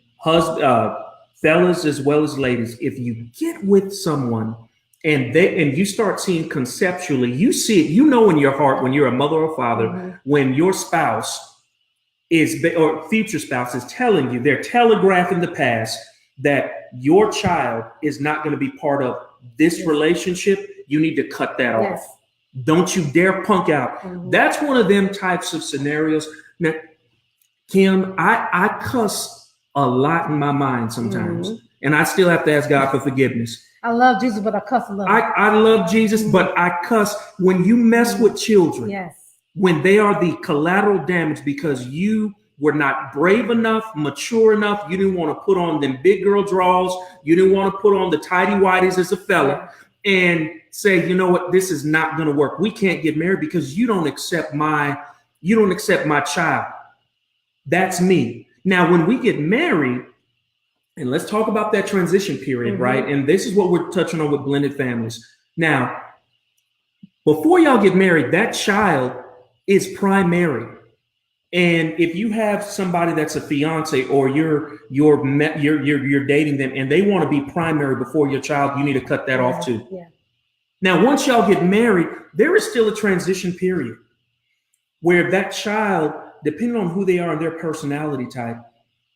fellas as well as ladies, if you get with someone and you start seeing conceptually, you see it, you know in your heart when you're a mother or father, when your spouse or future spouse is telling you, they're telegraphing the past that your child is not going to be part of this relationship, you need to cut that off. Don't you dare punk out. That's one of them types of scenarios. Now, Kim, I cuss a lot in my mind sometimes, and I still have to ask God for forgiveness. I love Jesus, but I cuss a little. I love Jesus, but I cuss. When you mess with children, when they are the collateral damage because you were not brave enough, mature enough, you didn't want to put on them big girl draws, you didn't want to put on the tidy whities as a fella and say, you know what, this is not going to work. We can't get married because you don't accept my child. That's me. Now, when we get married, and let's talk about that transition period, right? And this is what we're touching on with blended families. Now, before y'all get married, that child is primary. And if you have somebody that's a fiance or you're dating them and they want to be primary before your child, you need to cut that off too. Now, once y'all get married, there is still a transition period where that child, depending on who they are and their personality type,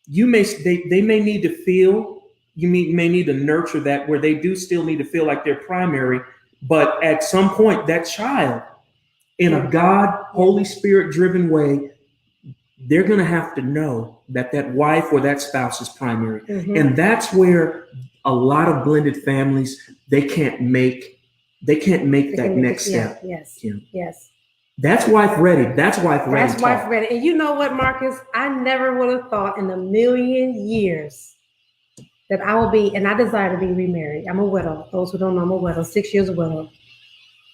they may need to feel, you may need to nurture that where they do still need to feel like they're primary. But at some point, that child, in a God, Holy Spirit driven way, they're going to have to know that that wife or that spouse is primary. And that's where a lot of blended families, they can't make that next step. That's wife ready. That's wife ready. And you know what, Marcus? I never would have thought in a million years that I will be, and I desire to be remarried. I'm a widow. Those who don't know, I'm a widow, 6 years a widow.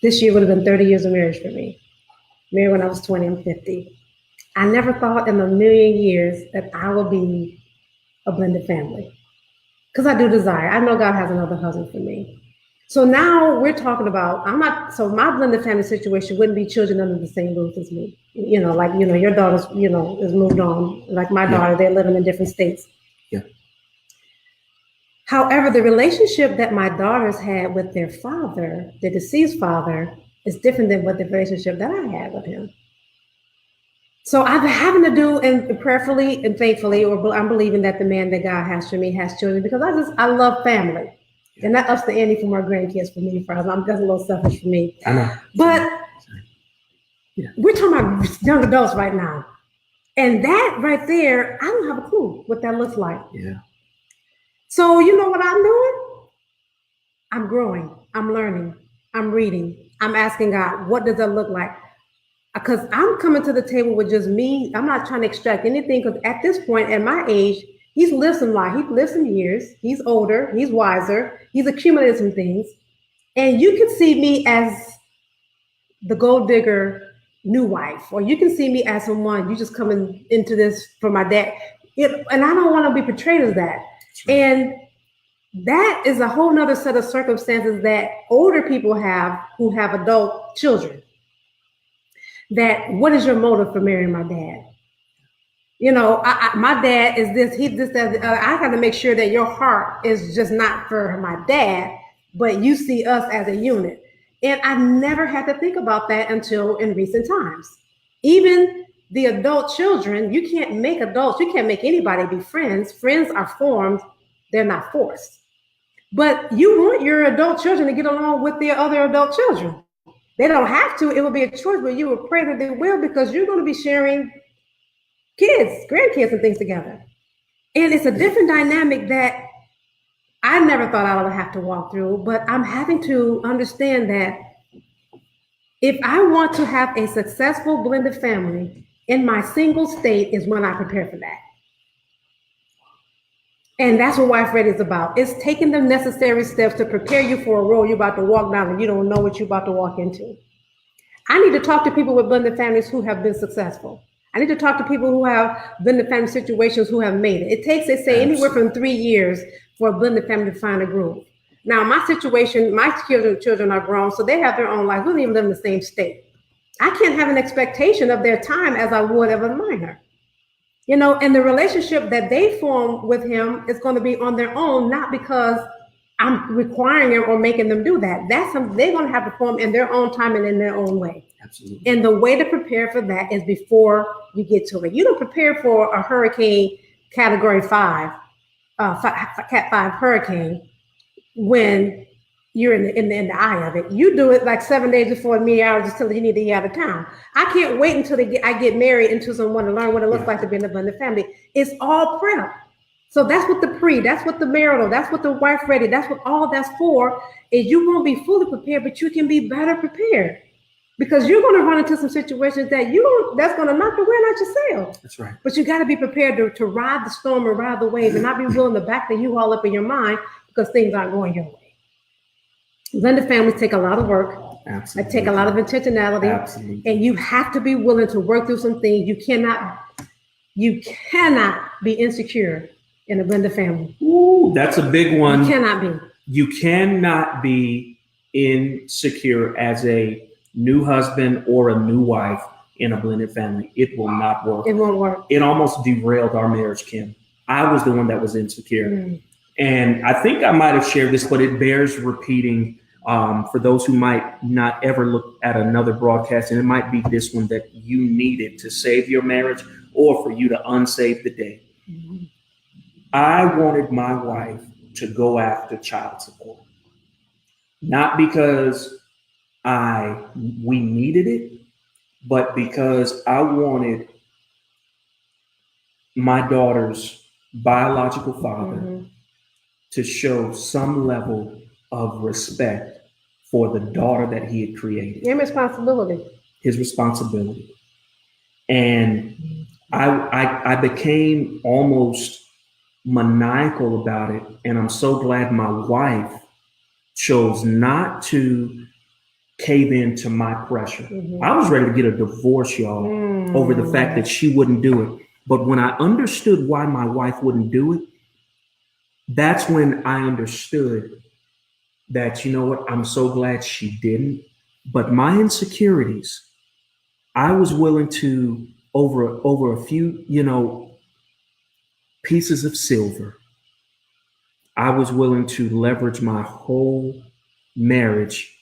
This year would have been 30 years of marriage for me. Married when I was 20, I'm 50. I never thought in a million years that I would be a blended family. Because I do desire. I know God has another husband for me. So now we're talking about, my blended family situation wouldn't be children under the same roof as me. Your daughter's, is moved on. Like my daughter, they're living in different states. However, the relationship that my daughters had with their father, the deceased father, is different than what the relationship that I had with him. So I'm having to do, and prayerfully and thankfully, or I'm believing that the man that God has for me has children, because I love family. And that ups the ante for my grandkids for me. That's a little selfish for me. I know. But we're talking about young adults right now. And that right there, I don't have a clue what that looks like. Yeah. So you know what I'm doing? I'm growing. I'm learning. I'm reading. I'm asking God, what does that look like? Because I'm coming to the table with just me. I'm not trying to extract anything, because at this point, at my age, he's lived some life. He's lived some years. He's older. He's wiser. He's accumulated some things. And you can see me as the gold digger new wife, or you can see me as someone, you just coming into this for my dad. And I don't want to be portrayed as that. Right. And that is a whole nother set of circumstances that older people have who have adult children. That what is your motive for marrying my dad? You know, my dad is this, he's this, that. I got to make sure that your heart is just not for my dad, but you see us as a unit. And I never had to think about that until in recent times. Even the adult children, you can't make adults, you can't make anybody be friends. Friends are formed, they're not forced. But you want your adult children to get along with their other adult children. They don't have to, it will be a choice, but you will pray that they will, because you're going to be sharing kids, grandkids and things together. And it's a different dynamic that I never thought I would have to walk through, but I'm having to understand that if I want to have a successful blended family in my single state is when I prepare for that. And that's what Wife Ready is about. It's taking the necessary steps to prepare you for a road you're about to walk down and you don't know what you're about to walk into. I need to talk to people with blended families who have been successful. I need to talk to people who have blended family situations who have made it. It takes, they say, anywhere from 3 years for a blended family to find a groove. Now, my situation, my children are grown, so they have their own life. We don't even live in the same state. I can't have an expectation of their time as I would of a minor. You know, and the relationship that they form with him is going to be on their own, not because I'm requiring them or making them do that. That's something they're going to have to form in their own time and in their own way. Absolutely. And the way to prepare for that is before you get to it. You don't prepare for a hurricane category 5, Cat 5 hurricane when you're in the eye of it. You do it like 7 days before the media hours until you need to get out of town. I can't wait until I get married into someone to learn what it looks like to be in a blended family. It's all prep. So that's what that's what the marital, that's what the Wife Ready, that's what all that's for, is you won't be fully prepared, but you can be better prepared. Because you're going to run into some situations that's going to knock the wind out your sail. That's right. But you got to be prepared to ride the storm and ride the wave and not be willing to back the U-Haul up in your mind because things aren't going your way. Blended families take a lot of work. Absolutely. They take a lot of intentionality. Absolutely. And you have to be willing to work through some things. You cannot be insecure in a blended family. Ooh, that's a big one. You cannot be. You cannot be insecure as a new husband or a new wife in a blended family. It will not work. It won't work. It almost derailed our marriage, Kim. I was the one that was insecure. And I think I might have shared this, but it bears repeating for those who might not ever look at another broadcast. And it might be this one that you needed to save your marriage or for you to unsave the day. I wanted my wife to go after child support, not because we needed it, but because I wanted my daughter's biological father to show some level of respect for the daughter that he had created. His responsibility. And I became almost maniacal about it. And I'm so glad my wife chose not to cave into my pressure. I was ready to get a divorce, y'all, over the fact that she wouldn't do it. But when I understood why my wife wouldn't do it, that's when I understood that, you know what, I'm so glad she didn't. But my insecurities, I was willing to, over a few, pieces of silver, I was willing to leverage my whole marriage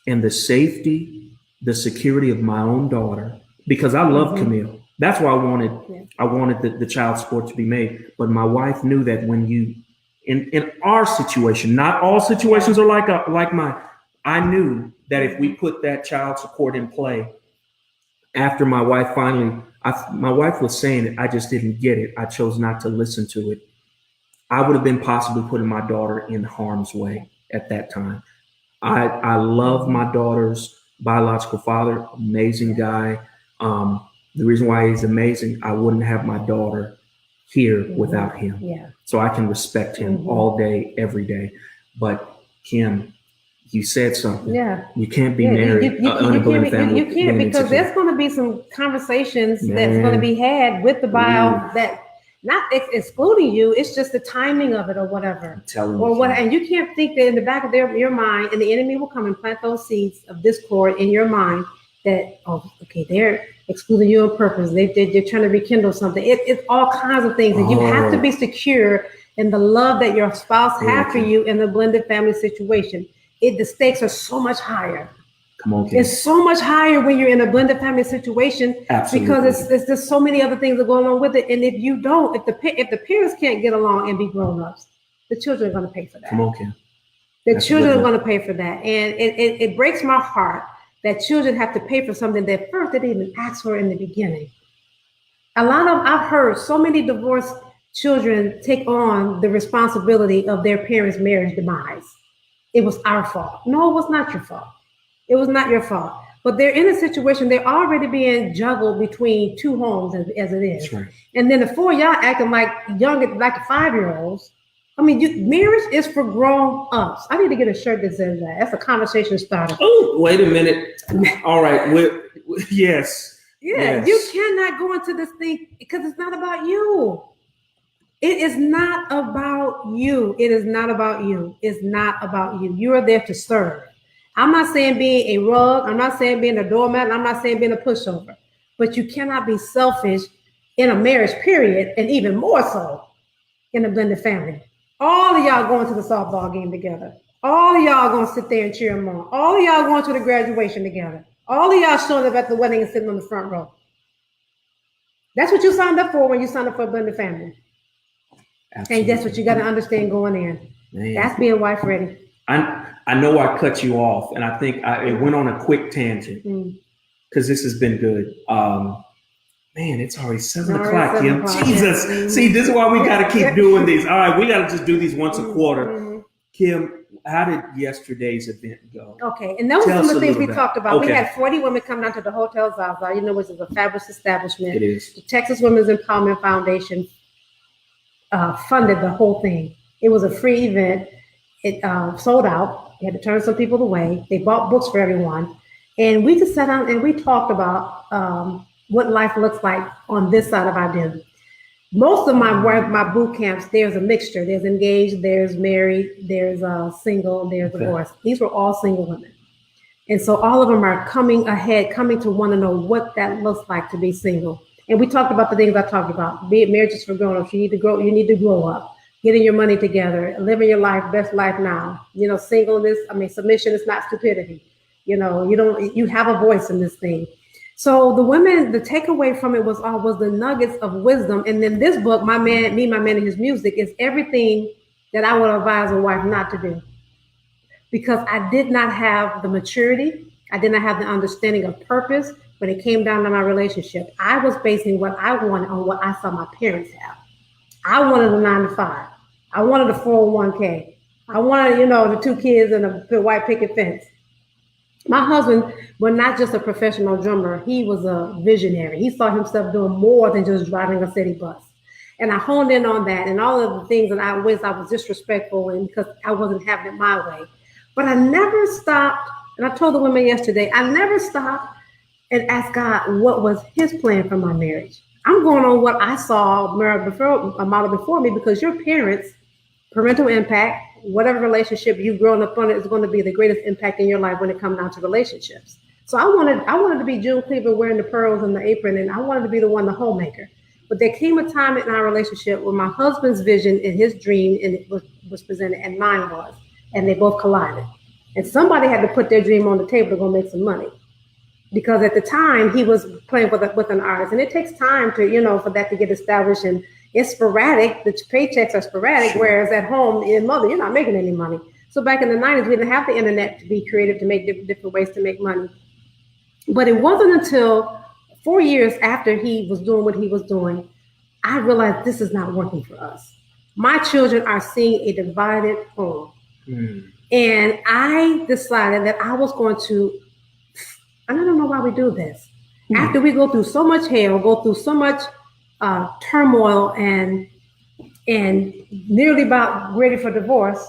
and the safety, the security of my own daughter, because I love Camille. That's why I wanted the child support to be made. But my wife knew that when you, in our situation, not all situations are like mine. I knew that if we put that child support in play, after my wife my wife was saying it, I just didn't get it. I chose not to listen to it. I would have been possibly putting my daughter in harm's way at that time. I love my daughter's biological father, amazing guy. The reason why he's amazing, I wouldn't have my daughter here without him. Yeah. So I can respect him all day, every day. But Kim, you said something. Yeah. You can't be married on a blended family. You can't, because there's going to be some conversations that's going to be had with the bio that not excluding you. It's just the timing of it or whatever. And you can't think that in the back of your mind, and the enemy will come and plant those seeds of discord in your mind that, they're excluding you on purpose. They're trying to rekindle something. It's all kinds of things. And you have to be secure in the love that your spouse has for you in the blended family situation. The stakes are so much higher. Come on, Kim. It's so much higher when you're in a blended family situation. Absolutely. Because there's so many other things that go along with it. And if you don't, if the parents can't get along and be grown-ups, the children are going to pay for that. Come on, Kim. The children are going to pay for that. And it breaks my heart that children have to pay for something that first they didn't even ask for in the beginning. I've heard so many divorced children take on the responsibility of their parents' marriage demise. It was our fault. No, it was not your fault. It was not your fault. But they're in a situation, they're already being juggled between two homes as it is. That's right. And then the four of y'all acting like like 5-year-olds. I mean, marriage is for grown-ups. I need to get a shirt that says that. That's a conversation starter. Oh, wait a minute. All right. Yes. Yeah, you cannot go into this thing because it's not about you. It is not about you. It is not about you. It's not about you. You are there to serve. I'm not saying being a rug. I'm not saying being a doormat. I'm not saying being a pushover. But you cannot be selfish in a marriage, period, and even more so in a blended family. All of y'all going to the softball game together. All of y'all going to sit there and cheer them on. All of y'all going to the graduation together. All of y'all showing up at the wedding and sitting on the front row. That's what you signed up for when you signed up for a blended family. Absolutely. And that's what you got to understand going in. Man. That's being wife ready. I know I cut you off, and I think it went on a quick tangent because this has been good. Man, it's already 7 o'clock, Kim. Jesus. Yeah. See, this is why we got to keep doing these. All right, we got to just do these once a quarter. Kim, how did yesterday's event go? Okay, and those are some of the things we talked about. Okay. We had 40 women come down to the Hotel Zaza, which is a fabulous establishment. It is. The Texas Women's Empowerment Foundation funded the whole thing. It was a free event. It sold out. They had to turn some people away. They bought books for everyone. And we just sat down and we talked about what life looks like on this side of our den. Most of my boot camps, there's a mixture. There's engaged, there's married, there's single, there's divorced. These were all single women. And so all of them are coming to want to know what that looks like to be single. And we talked about the things I talked about. Be it marriages for grown-ups, you need to grow up. Getting your money together, living your life, best life now. Singleness, submission is not stupidity. You have a voice in this thing. So the women, the takeaway from it was the nuggets of wisdom. And then this book, My Man and His Music, is everything that I would advise a wife not to do. Because I did not have the maturity. I did not have the understanding of purpose when it came down to my relationship. I was basing what I wanted on what I saw my parents have. I wanted a 9-to-5. I wanted a 401k. I wanted, the 2 kids and a white picket fence. My husband was not just a professional drummer. He was a visionary. He saw himself doing more than just driving a city bus. And I honed in on that and all of the things that I was disrespectful in because I wasn't having it my way. But I never stopped. And I told the women yesterday, I never stopped and asked God what was his plan for my marriage. I'm going on what I saw a model before me, because your parents, parental impact, whatever relationship you've grown up on, is going to be the greatest impact in your life when it comes down to relationships. So I wanted to be June Cleaver wearing the pearls and the apron, and I wanted to be the one, the homemaker. But there came a time in our relationship where my husband's vision and his dream and it was presented, and mine was, and they both collided. And somebody had to put their dream on the table to go make some money. because at the time he was playing with an artist, and it takes time to, for that to get established, and it's sporadic. The paychecks are sporadic, Sure. whereas at home in mother, you're not making any money. So back in the 90s, we didn't have the internet to be creative, to make different ways to make money. But it wasn't until 4 years after he was doing what he was doing, I realized this is not working for us. My children are seeing a divided home. And I decided that I was going to, and I don't know why we do this. After we go through so much hell, go through so much turmoil and nearly about ready for divorce,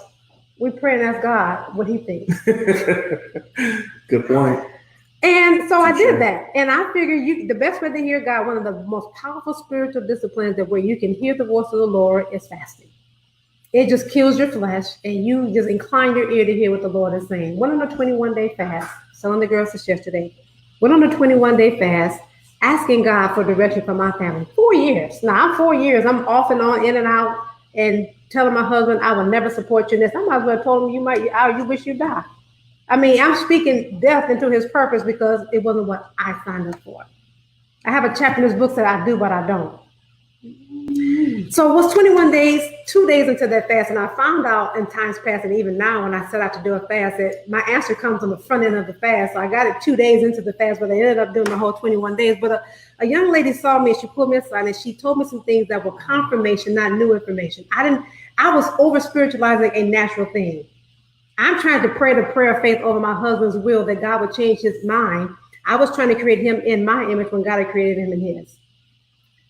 we pray and ask God what he thinks. Good point. And so I did that. And I figured the best way to hear God, one of the most powerful spiritual disciplines that where you can hear the voice of the Lord, is fasting. It just kills your flesh, and you just incline your ear to hear what the Lord is saying. Went on a 21-day fast, telling the girls this yesterday. Went on a 21-day fast, asking God for direction for my family. 4 years. Now, I'm 4 years. I'm off and on, in and out, and telling my husband, I will never support you in this. I might as well told him, you wish you die. I mean, I'm speaking death into his purpose because it wasn't what I signed up for. I have a chapter in this book that I do, but I don't. So it was 21 days, 2 days into that fast, and I found out in times past, and even now when I set out to do a fast, that my answer comes on the front end of the fast. So I got it 2 days into the fast, but I ended up doing the whole 21 days. But a young lady saw me, and she pulled me aside, and she told me some things that were confirmation, not new information. I was over-spiritualizing a natural thing. I'm trying to pray the prayer of faith over my husband's will that God would change his mind. I was trying to create him in my image when God had created him in his.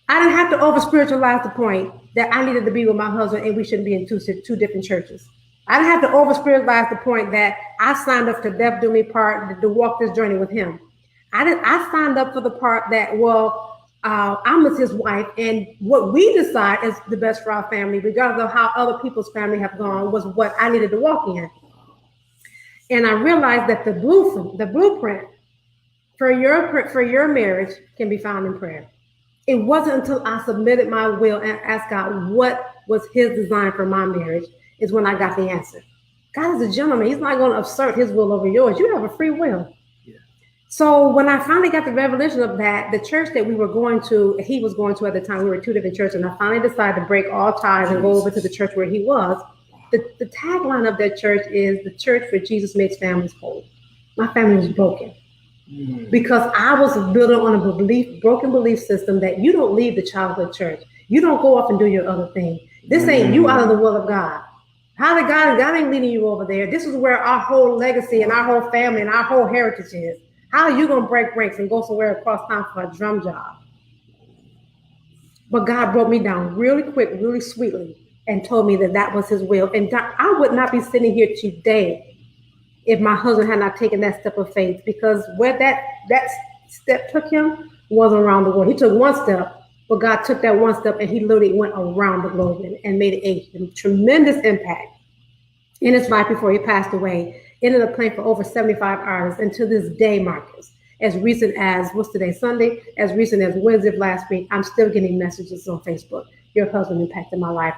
I didn't have to over-spiritualize the point that I needed to be with my husband and we shouldn't be in two different churches. I didn't have to over-spiritualize the point that I signed up to death do me part to walk this journey with him. I signed up for the part that, I'm with his wife, and what we decide is the best for our family, regardless of how other people's family have gone, was what I needed to walk in. And I realized that the blueprint for your marriage can be found in prayer. It wasn't until I submitted my will and asked God what was his design for my marriage is when I got the answer. God is a gentleman. He's not going to assert his will over yours. You have a free will. Yeah. So when I finally got the revelation of that, the church that he was going to at the time, we were two different churches, and I finally decided to break all ties and go over to the church where he was. The tagline of that church is the church where Jesus makes families whole. My family was broken because I was building on a broken belief system that you don't leave the childhood church. You don't go off and do your other thing. This ain't you out of the will of God. God ain't leading you over there. This is where our whole legacy and our whole family and our whole heritage is. How are you going to break ranks and go somewhere across town for a drum job? But God broke me down really quick, really sweetly, and told me that was his will. And I would not be sitting here today if my husband had not taken that step of faith, because where that step took him wasn't around the world. He took one step, but God took that one step and he literally went around the globe and made a tremendous impact in his life before he passed away. Ended up playing for over 75 artists, and to this day, Marcus, as recent as, what's today, Sunday, as recent as Wednesday of last week, I'm still getting messages on Facebook. Your husband impacted my life.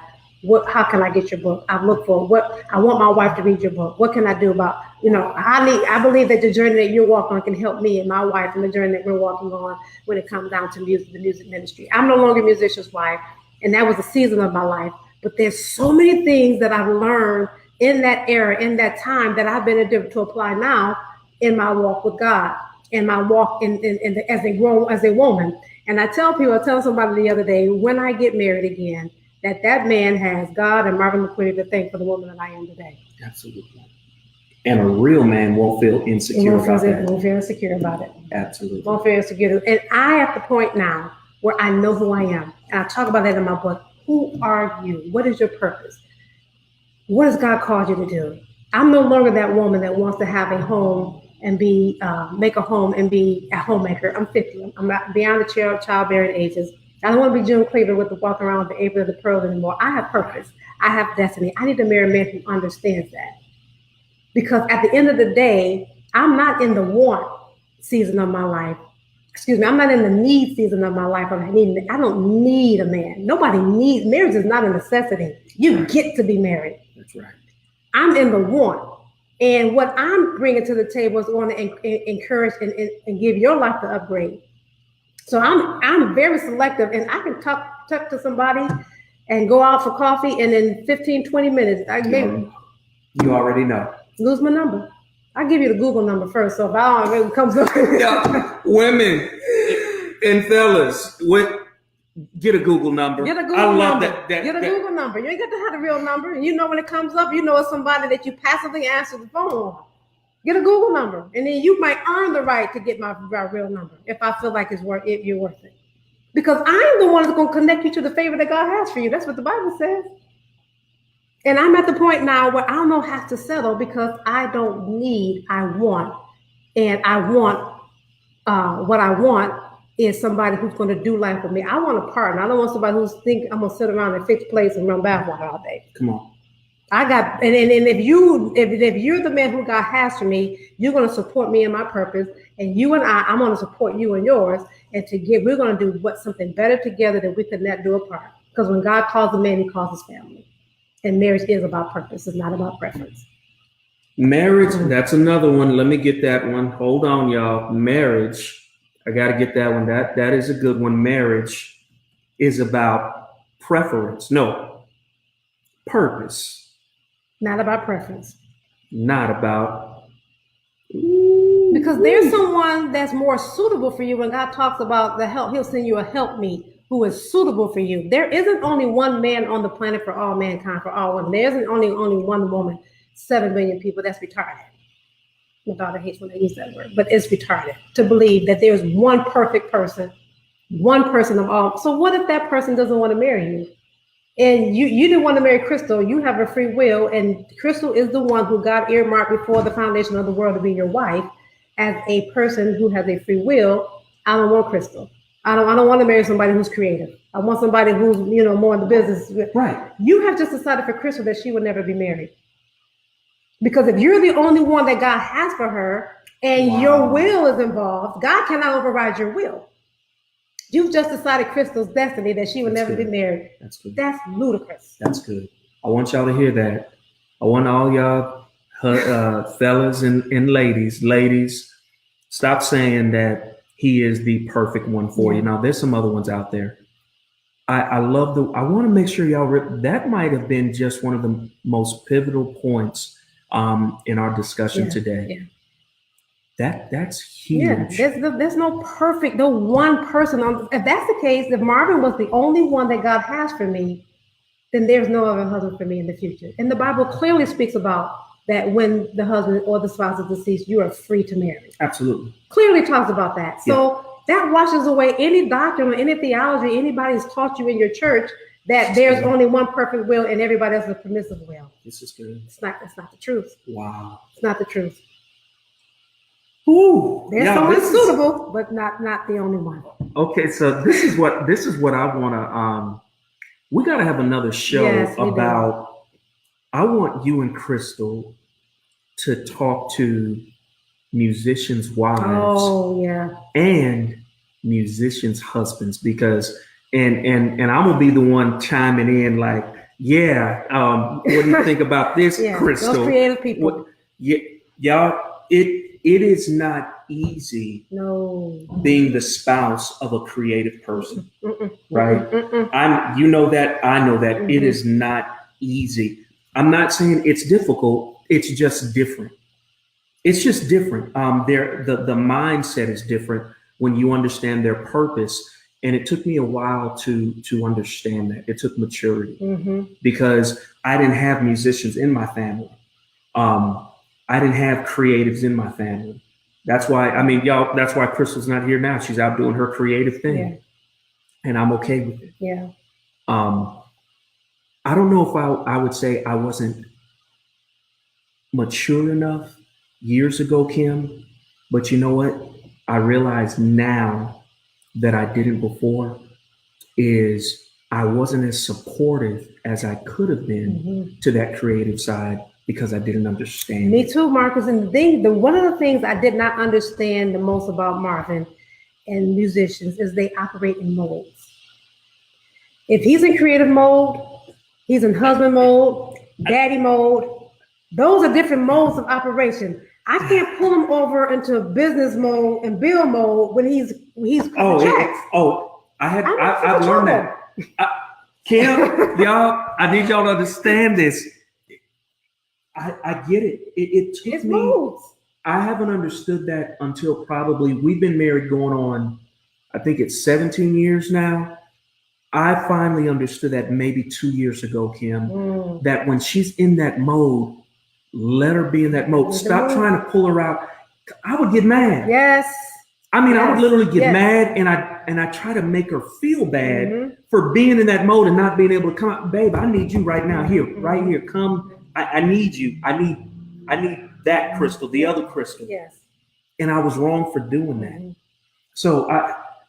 How can I get your book? I look for I want my wife to read your book. What can I do about, I believe that the journey that you're walking on can help me and my wife and the journey that we're walking on when it comes down to the music ministry. I'm no longer a musician's wife, and that was a season of my life. But there's so many things that I've learned in that era, in that time, that I've been able to apply now in my walk with God and my walk as a woman. And I tell somebody the other day, when I get married again, that man has God and Marvin McQueen to thank for the woman that I am today. Absolutely. And a real man won't feel insecure about that. Won't feel insecure about it. Absolutely. Won't feel insecure. And I at the point now where I know who I am. And I talk about that in my book. Who are you? What is your purpose? What has God called you to do? I'm no longer that woman that wants to have a home and make a home and be a homemaker. I'm 50. I'm not beyond the childbearing ages. I don't want to be June Cleaver with the walking around with the apron of the pearls anymore. I have purpose. I have destiny. I need to marry a man who understands that. Because at the end of the day, I'm not in the want season of my life. I'm not in the need season of my life. I don't need a man. Nobody needs, marriage is not a necessity. You get to be married. That's right. I'm in the want. And what I'm bringing to the table is going to encourage and give your life the upgrade. So I'm very selective, and I can talk to somebody and go out for coffee, and in 15, 20 minutes, you already know. Lose my number. I'll give you the Google number first, so if I don't, it comes up. Yeah, women and fellas, get a Google number. Get a Google number. Get a Google number. You ain't got to have the real number. And you know when it comes up, you know it's somebody that you passively answer the phone on. Get a Google number, and then you might earn the right to get my real number if I feel like you're worth it. Because I'm the one that's going to connect you to the favor that God has for you. That's what the Bible says. And I'm at the point now where I don't have to settle because I don't need, I want. And I want, what I want is somebody who's going to do life with me. I want a partner. I don't want somebody who's think I'm going to sit around in fixed place and run basketball all day. Come on. I got, and if you're the man who God has for me, you're going to support me in my purpose, and you and I'm going to support you in yours, and we're going to do something better together that we could not do apart. Because when God calls a man, he calls his family, and marriage is about purpose. It's not about preference. Marriage, that's another one. Let me get that one. Hold on, y'all. Marriage, I got to get that one. That is a good one. Marriage is about preference. No, purpose. Not about preference. Not about. Because there's someone that's more suitable for you. When God talks about the help, he'll send you a helpmeet who is suitable for you. There isn't only one man on the planet for all mankind, for all women. There isn't only one woman, 7 billion people. That's retarded. My daughter hates when I use that word, but it's retarded to believe that there's one perfect person, one person of all. So what if that person doesn't want to marry you? And you didn't want to marry Crystal. You have a free will, and Crystal is the one who God earmarked before the foundation of the world to be your wife. As a person who has a free will, I don't want Crystal. I don't want to marry somebody who's creative. I want somebody who's more in the business. Right. You have just decided for Crystal that she would never be married. Because if you're the only one that God has for her, and your will is involved, God cannot override your will. You've just decided Crystal's destiny that she would never be married. That's good. That's ludicrous. That's good. I want y'all to hear that. I want all y'all fellas and ladies, stop saying that he is the perfect one for you. Now, there's some other ones out there. I want to make sure y'all, that might have been just one of the most pivotal points in our discussion today. Yeah. That's huge. Yeah, there's no one person if that's the case, if Marvin was the only one that God has for me, then there's no other husband for me in the future. And the Bible clearly speaks about that when the husband or the spouse is deceased, you are free to marry. Absolutely. Clearly talks about that. So that washes away any doctrine or any theology anybody's taught you in your church that there's only one perfect will and everybody else is a permissive will. This is good. It's not the truth. Wow. It's not the truth. Ooh, there's someone suitable, but not the only one. Okay, so this is what I want to. We got to have another show about. I want you and Crystal to talk to musicians' wives. Oh yeah, and musicians' husbands, because and I'm gonna be the one chiming in like, what do you think about this, Crystal? Those creative people. Y'all. It is not easy being the spouse of a creative person, right? I know that. Mm-hmm. It is not easy. I'm not saying it's difficult. It's just different. It's just different. The mindset is different when you understand their purpose. And it took me a while to understand that. It took maturity because I didn't have musicians in my family. I didn't have creatives in my family. That's why, y'all, that's why Crystal's not here now. She's out doing her creative thing. Yeah. And I'm okay with it. Yeah. I don't know if I would say I wasn't mature enough years ago, Kim, but you know what? I realize now that I didn't before is I wasn't as supportive as I could have been to that creative side. Because I didn't understand. Me too, Marcus. And one of the things I did not understand the most about Marvin and musicians is they operate in modes. If he's in creative mode, he's in husband mode, daddy mode, Those are different modes of operation. I can't pull him over into business mode and bill mode when he's checks. I've learned that. Kim, y'all, I need y'all to understand this. I get it. It took me. Modes. I haven't understood that until probably we've been married going on, I think it's 17 years now. I finally understood that maybe 2 years ago, Kim, that when she's in that mode, let her be in that mode. Stop trying to pull her out. I would get mad. Yes. I mean, I would literally get mad, and I try to make her feel bad for being in that mode and not being able to come out. Babe, I need you right now, here, right here. Come, I need you. I need that Crystal, the other Crystal. Yes. And I was wrong for doing that. So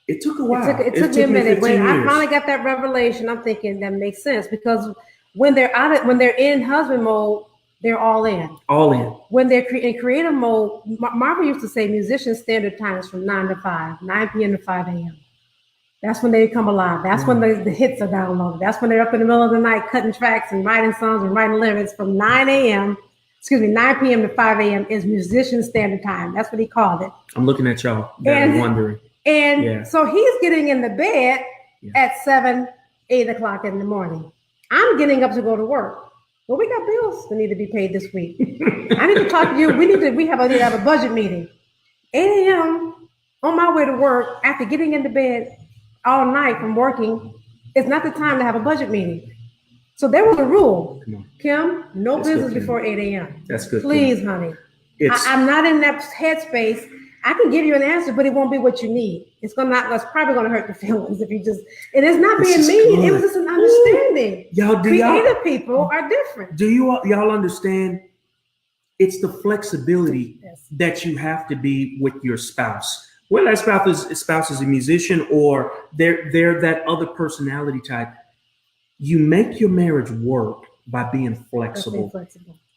it took a while. It took me a minute. When I finally got that revelation, I'm thinking that makes sense, because when they're in husband mode, they're all in. All in. When they're in creative mode, Marvin used to say musician standard time is from 9 to 5, 9 p.m. to 5 a.m. That's when they come alive. That's when the hits are downloaded. That's when they're up in the middle of the night cutting tracks and writing songs and writing lyrics. From 9 p.m. to 5 a.m. is musician standard time. That's what he called it. I'm looking at y'all and wondering. And so he's getting in the bed at 7, 8 o'clock in the morning. I'm getting up to go to work. Well, we got bills that need to be paid this week. I need to talk to you. We need to have a budget meeting. 8 a.m. on my way to work after getting into bed all night from working is not the time to have a budget meeting. So there was a rule. Kim, no business before 8 a.m. That's good. Please, honey. I'm not in that headspace. I can give you an answer, but it won't be what you need. That's probably gonna hurt your feelings if you and it's not being mean. It was just an understanding. Creative people are different. Do y'all understand? It's the flexibility that you have to be with your spouse. Whether that spouse is a musician or they're that other personality type. You make your marriage work by being flexible.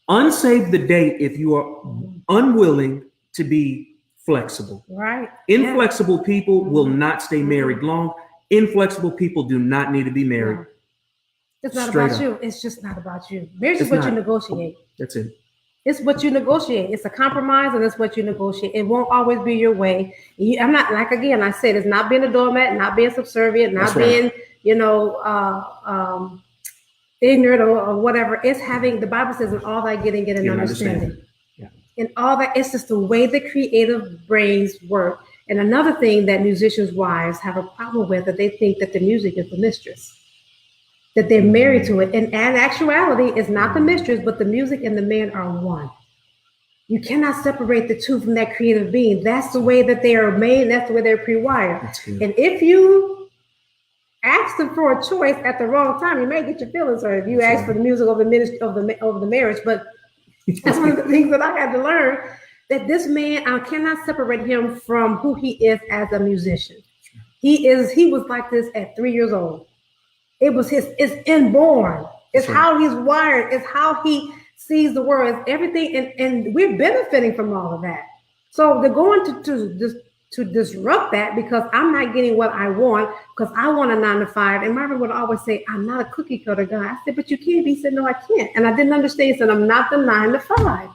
Unsave the date if you are unwilling to be flexible. Right. Inflexible people will not stay married long. Inflexible people do not need to be married. No. It's not about you. It's just not about you. Marriage is what you negotiate. That's it. It's what you negotiate. It's a compromise, and it's what you negotiate. It won't always be your way. I'm not, like, again, I said, it's not being a doormat, not being subservient, not being, ignorant or whatever. It's having, the Bible says, in all thy getting, get an understanding. And all that, it's just the way the creative brains work. And another thing that musicians' wives have a problem with, that they think that the music is the mistress, that they're married to it. And in actuality, it's not the mistress, but the music and the man are one. You cannot separate the two from that creative being. That's the way that they are made. That's the way they're pre-wired. And if you ask them for a choice at the wrong time, you may get your feelings hurt if you ask for the music over the marriage. But that's one of the things that I had to learn, that this man, I cannot separate him from who he is as a musician. He was like this at 3 years old. It's inborn. It's how he's wired. It's how he sees the world. It's everything. And we're benefiting from all of that. So they're going to disrupt that because I'm not getting what I want, because I want a 9 to 5. And Marvin would always say, I'm not a cookie cutter guy. I said, but you can't be. He said, no, I can't. And I didn't understand. He said, I'm not the 9 to 5.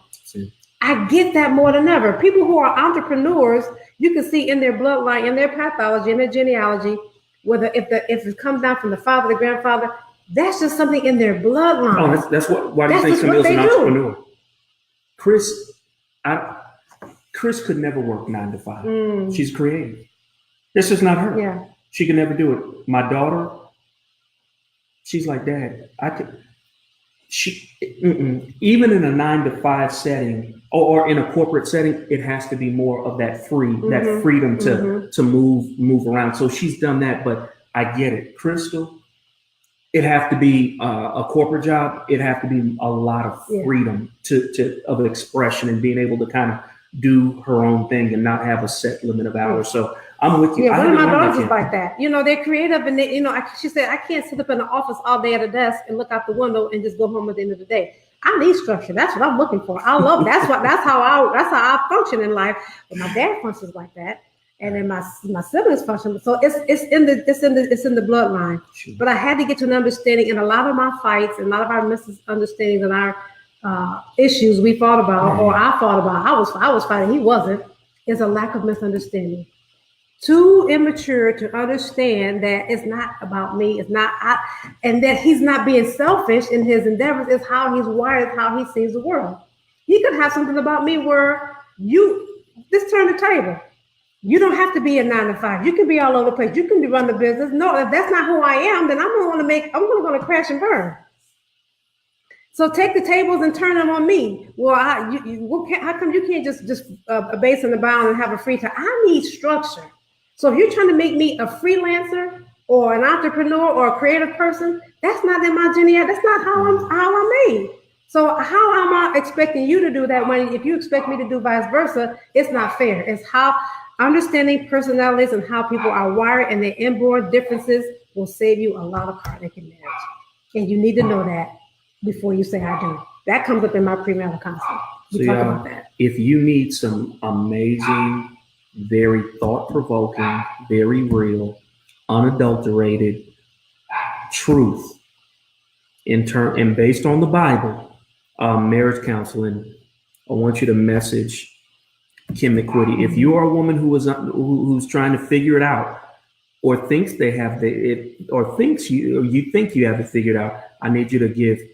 I get that more than ever. People who are entrepreneurs, you can see in their bloodline, in their pathology, in their genealogy, whether if it comes down from the father, the grandfather, that's just something in their bloodline. Oh, that's why do you think Camille's an entrepreneur? Chris could never work 9 to 5. She's creative. This is not her. Yeah. She can never do it. My daughter, she's like, Dad, even in a 9 to 5 setting or in a corporate setting, it has to be more of that freedom to move around. So she's done that, but I get it. Crystal, it have to be a corporate job. It have to be a lot of freedom of expression and being able to kind of do her own thing and not have a set limit of hours. So I'm with you. Yeah, one of my daughters is like that. They're creative, and she said, I can't sit up in the office all day at a desk and look out the window and just go home at the end of the day. I need structure. That's what I'm looking for. I love that's how I function in life. But my dad functions like that, and then my siblings function. So it's in the bloodline. But I had to get to an understanding, and a lot of my fights and a lot of our misunderstandings and our issues we fought about, or I fought about. I was fighting. He wasn't. Is a lack of misunderstanding. Too immature to understand that it's not about me. It's not, and that he's not being selfish in his endeavors. It's how he's wired, how he sees the world. He could have something about me where just turn the table. You don't have to be a 9 to 5. You can be all over the place. You can run the business. No, if that's not who I am, then I'm going to crash and burn. So take the tables and turn them on me. Well, how come you can't just base on the bound and have a free time? I need structure. So if you're trying to make me a freelancer or an entrepreneur or a creative person, that's not in my genealogy. That's not how I'm made. So how am I expecting you to do that when if you expect me to do vice versa, it's not fair. It's how understanding personalities and how people are wired and their inborn differences will save you a lot of heartache in marriage. And you need to know that before you say I do. That comes up in my premarital counseling. We talk about that. If you need some amazing, very thought-provoking, very real, unadulterated truth and based on the Bible, marriage counseling, I want you to message Kim McQuitty. If you are a woman who's trying to figure it out, or thinks they have or you think you have it figured out, I need you to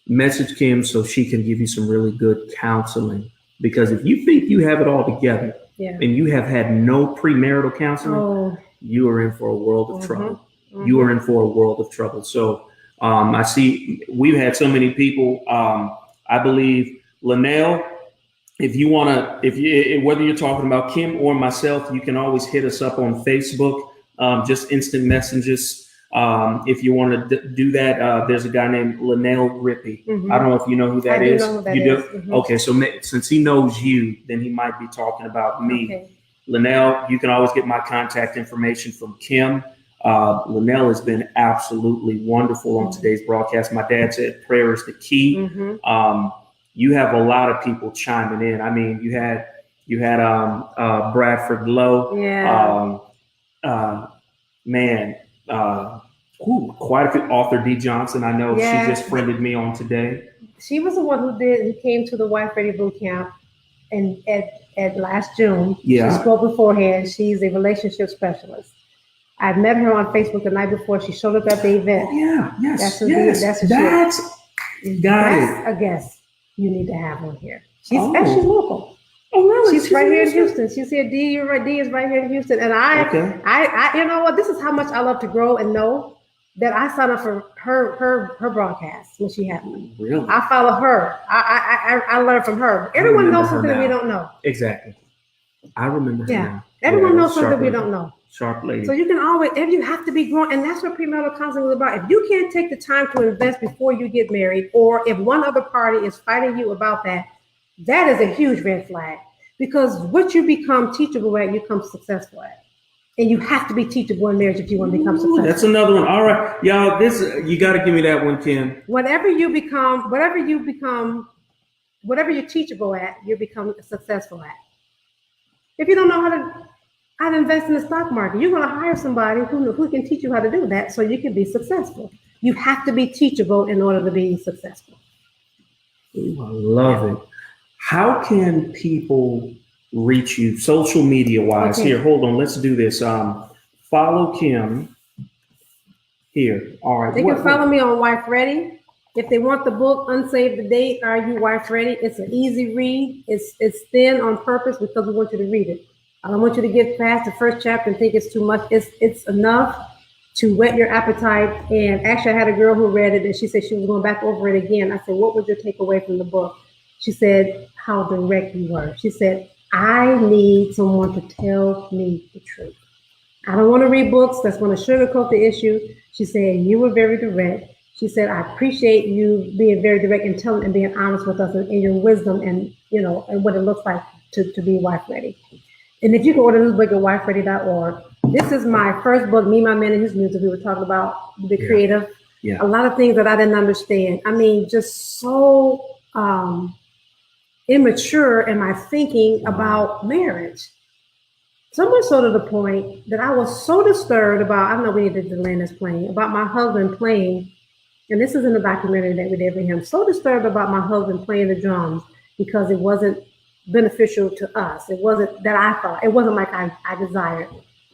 message Kim so she can give you some really good counseling. Because if you think you have it all together and you have had no premarital counseling, you are in for a world of trouble. You are in for a world of trouble. So I see we've had so many people. I believe Linnell, if you want to, whether you're talking about Kim or myself, you can always hit us up on Facebook, just instant messages. If you want to do that, there's a guy named Linnell Rippey. I don't know if you know who that is. Know who that you do? is. Okay, so since he knows you, then he might be talking about me. Okay. Linnell, you can always get my contact information from Kim. Linnell has been absolutely wonderful on today's broadcast. My dad said prayer is the key. You have a lot of people chiming in. I mean, you had Bradford Lowe. Quite a few. Author D. Johnson. I know she just friended me on today. She was the one who came to the Wife Ready boot camp and at last June. She spoke beforehand. She's a relationship specialist. I met her on Facebook the night before. She showed up at the event. That's a guest you need to have on here. She's actually local. Oh, really? She's right here in Houston. She's here. D is right here in Houston. And I you know what? This is how much I love to grow and know that I signed up for her broadcast when she had me. Really? I follow her. I learn from her. Everyone knows something that we don't know. Exactly. I remember her now. Everyone knows something we don't know. Sharp lady. So you can always, if you have to be growing, and that's what premarital counseling is about. If you can't take the time to invest before you get married, or if one other party is fighting you about that, that is a huge red flag. Because what you become teachable at, you become successful at. And you have to be teachable in marriage if you want to become successful. That's another one. All right, y'all, you got to give me that one, Kim. Whatever you're teachable at, you become successful at. If you don't know how to invest in the stock market, you're going to hire somebody who can teach you how to do that so you can be successful. You have to be teachable in order to be successful. Ooh, I love it. How can people reach you social media wise? Okay. Here, hold on. Let's do this. Follow Kim here. All right. They can follow me on Wife Ready. If they want the book, UnSave the Date, Are You Wife Ready? It's an easy read. It's thin on purpose because we want you to read it. I don't want you to get past the first chapter and think it's too much. It's enough to whet your appetite. And actually, I had a girl who read it and she said she was going back over it again. I said, what was your takeaway from the book? She said, how direct you were. She said, I need someone to tell me the truth. I don't want to read books that's going to sugarcoat the issue. She said, you were very direct. She said, I appreciate you being very direct and telling and being honest with us and your wisdom and, and what it looks like to be wife ready. And if you can order this book at wifeready.org, this is my first book, Me, My Man, and His Music. We were talking about the creative, a lot of things that I didn't understand. I mean, just so immature in my thinking about marriage. So much so to the point that I was so disturbed about, I don't know, we needed to land this plane, about my husband playing And this is in the documentary that we did with him. So disturbed about my husband playing the drums because it wasn't beneficial to us. It wasn't that I thought. It wasn't like I desired.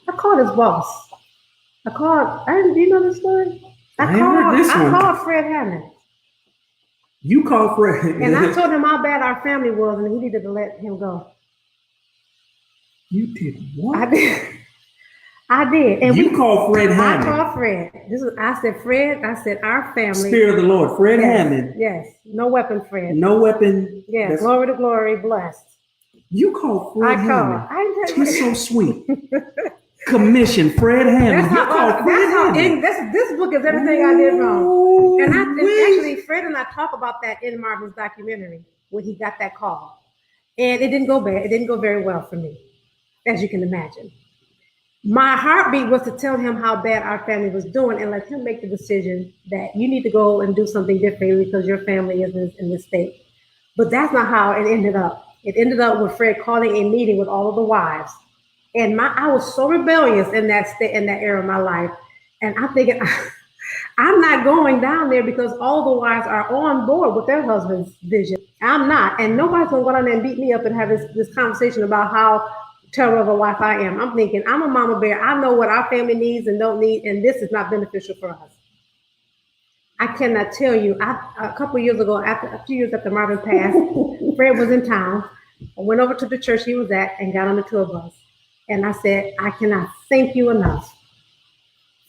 I called his boss. Do you know this story? I called Fred Hammond. You called Fred. And I told him how bad our family was and he needed to let him go. You did what? I did. And you called Fred Hammond. I called Fred. I said, Fred, our family. Spirit of the Lord, Fred Hammond. Yes. No weapon, Fred. No weapon. Yes. Glory to glory, blessed. You called Fred Hammond. He's so sweet. Commission Fred Hammond. This book is everything I did wrong. And actually, Fred and I talk about that in Marvin's documentary when he got that call. And it didn't go bad. It didn't go very well for me, as you can imagine. My heartbeat was to tell him how bad our family was doing and let him make the decision that you need to go and do something different because your family is in this state. But that's not how it ended up. It ended up with Fred calling a meeting with all of the wives. And I was so rebellious in that era of my life. And I'm thinking, I'm not going down there because all the wives are on board with their husband's vision. I'm not. And nobody's going to go down there and beat me up and have this conversation about how terrible of a wife I am. I'm thinking, I'm a mama bear. I know what our family needs and don't need, and this is not beneficial for us. I cannot tell you. A couple of years ago, a few years after Marvin passed, Fred was in town. I went over to the church he was at and got on the tour bus. And I said, I cannot thank you enough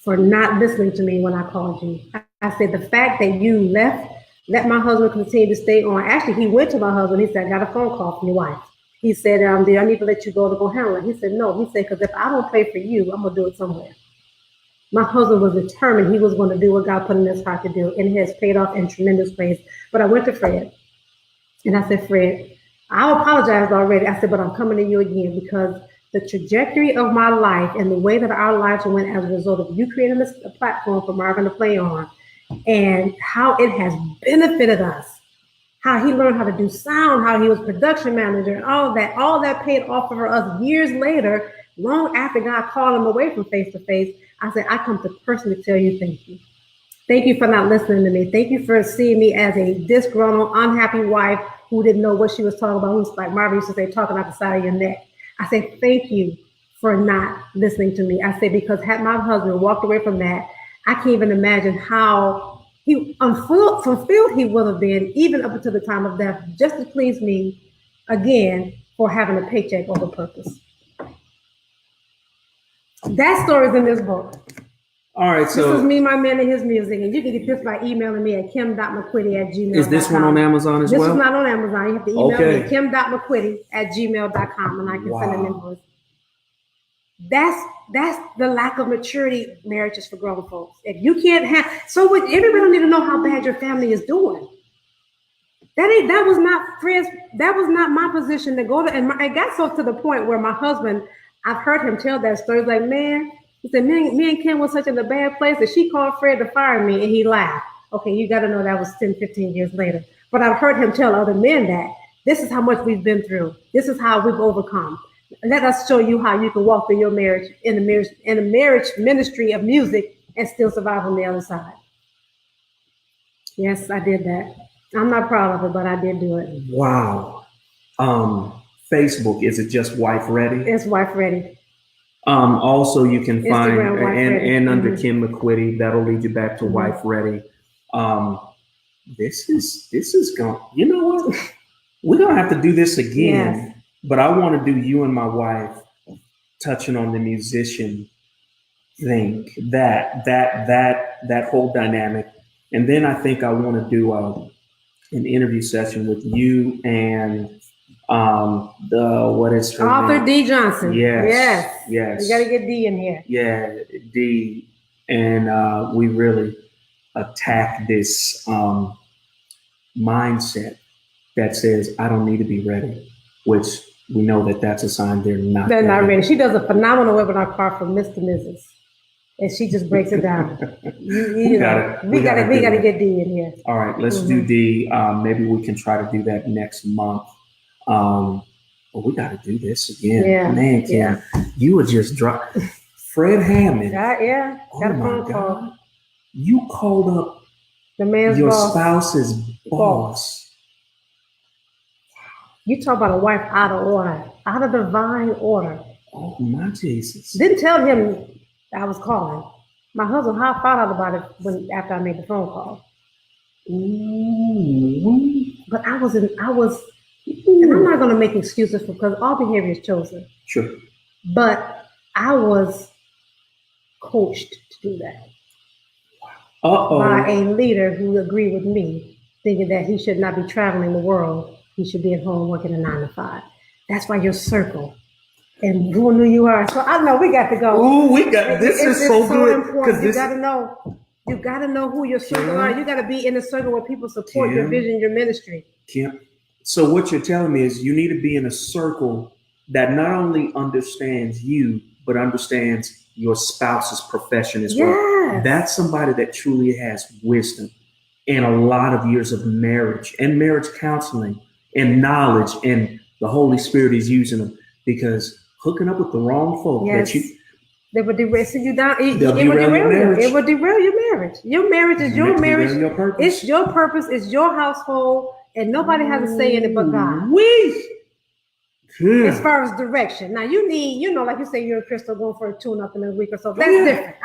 for not listening to me when I called you. I said, the fact that you let my husband continue to stay on. Actually, he went to my husband. He said, I got a phone call from your wife. He said, do I need to let you go to go handle it? He said, no. He said, because if I don't pray for you, I'm going to do it somewhere. My husband was determined he was going to do what God put in his heart to do, and it has paid off in tremendous ways. But I went to Fred, and I said, Fred, I apologized already. I said, but I'm coming to you again because the trajectory of my life and the way that our lives went as a result of you creating this platform for Marvin to play on, and how it has benefited us. How he learned how to do sound, how he was production manager, and all that paid off for us years later, long after God called him away from face to face. I said, I come to personally tell you thank you. Thank you for not listening to me. Thank you for seeing me as a disgruntled, unhappy wife who didn't know what she was talking about, who's like Marvin used to say, talking out the side of your neck. I said, thank you for not listening to me. I said, because had my husband walked away from that, I can't even imagine how fulfilled he would have been, even up until the time of death, just to please me again for having a paycheck over purpose. That story's in this book. All right, so this is Me, My Man, and His Music, and you can get this by emailing me at kim.mcquitty@gmail.com. Is this one on Amazon as well? This is not on Amazon. You have to email me at kim.mcquitty@gmail.com, and I can send an invoice. That's the lack of maturity marriages for grown folks. If you can't have, everybody don't need to know how bad your family is doing. That was not my position to go to, and it got so to the point where my husband, I've heard him tell that story. He's like, man, he said, me and Kim was such in a bad place that she called Fred to fire me, and he laughed. Okay, you got to know that was 10, 15 years later. But I've heard him tell other men that this is how much we've been through. This is how we've overcome. Let us show you how you can walk through your marriage in the marriage ministry of music and still survive on the other side. Yes, I did that. I'm not proud of it, but I did do it. Wow. Facebook, is it just Wife Ready? It's Wife Ready. Also, you can find and under Mm-hmm. Kim McQuitty, that'll lead you back to Wife Ready. This is going. You know what? We're gonna have to do this again. Yes. But I want to do you and my wife touching on the musician thing, that whole dynamic, and then I think I want to do an interview session with you and what is her author name? D. Johnson. Yes. We got to get D in here. Yeah, D, and we really attack this mindset that says I don't need to be ready, which we know that's a sign they're not ready. She does a phenomenal webinar card for Mr. Mrs. And she just breaks it down. We got to get D in here. All right, let's do D. Maybe we can try to do that next month. But we got to do this again. Yeah. Man, Kim, you would just drop Fred Hammond. Got a phone God. call. You called up The man's Your boss. spouse's boss. You talk about a wife out of order, out of divine order. Oh my Jesus! Didn't tell him I was calling. My husband found out about it after I made the phone call. Ooh. But I was, and I'm not going to make excuses because all behavior is chosen. Sure. But I was coached to do that by a leader who agreed with me, thinking that he should not be traveling the world. He should be at home working a 9 to 5. That's why your circle and who you are. So I know we got to go. Oh, we got this. Is so good because you got to know. You got to know who your circle are. You got to be in a circle where people support your vision, your ministry. Kim, so what you're telling me is you need to be in a circle that not only understands you, but understands your spouse's profession as well. That's somebody that truly has wisdom and a lot of years of marriage and marriage counseling and knowledge, and the Holy Spirit is using them, because hooking up with the wrong folk they would derail you down. It would derail your marriage. Your marriage is your marriage. It's your purpose. It's your household, and nobody has a say in it but God. As far as direction, now you need, like you say, you're a Crystal going for a tune-up in a week or so. That's different.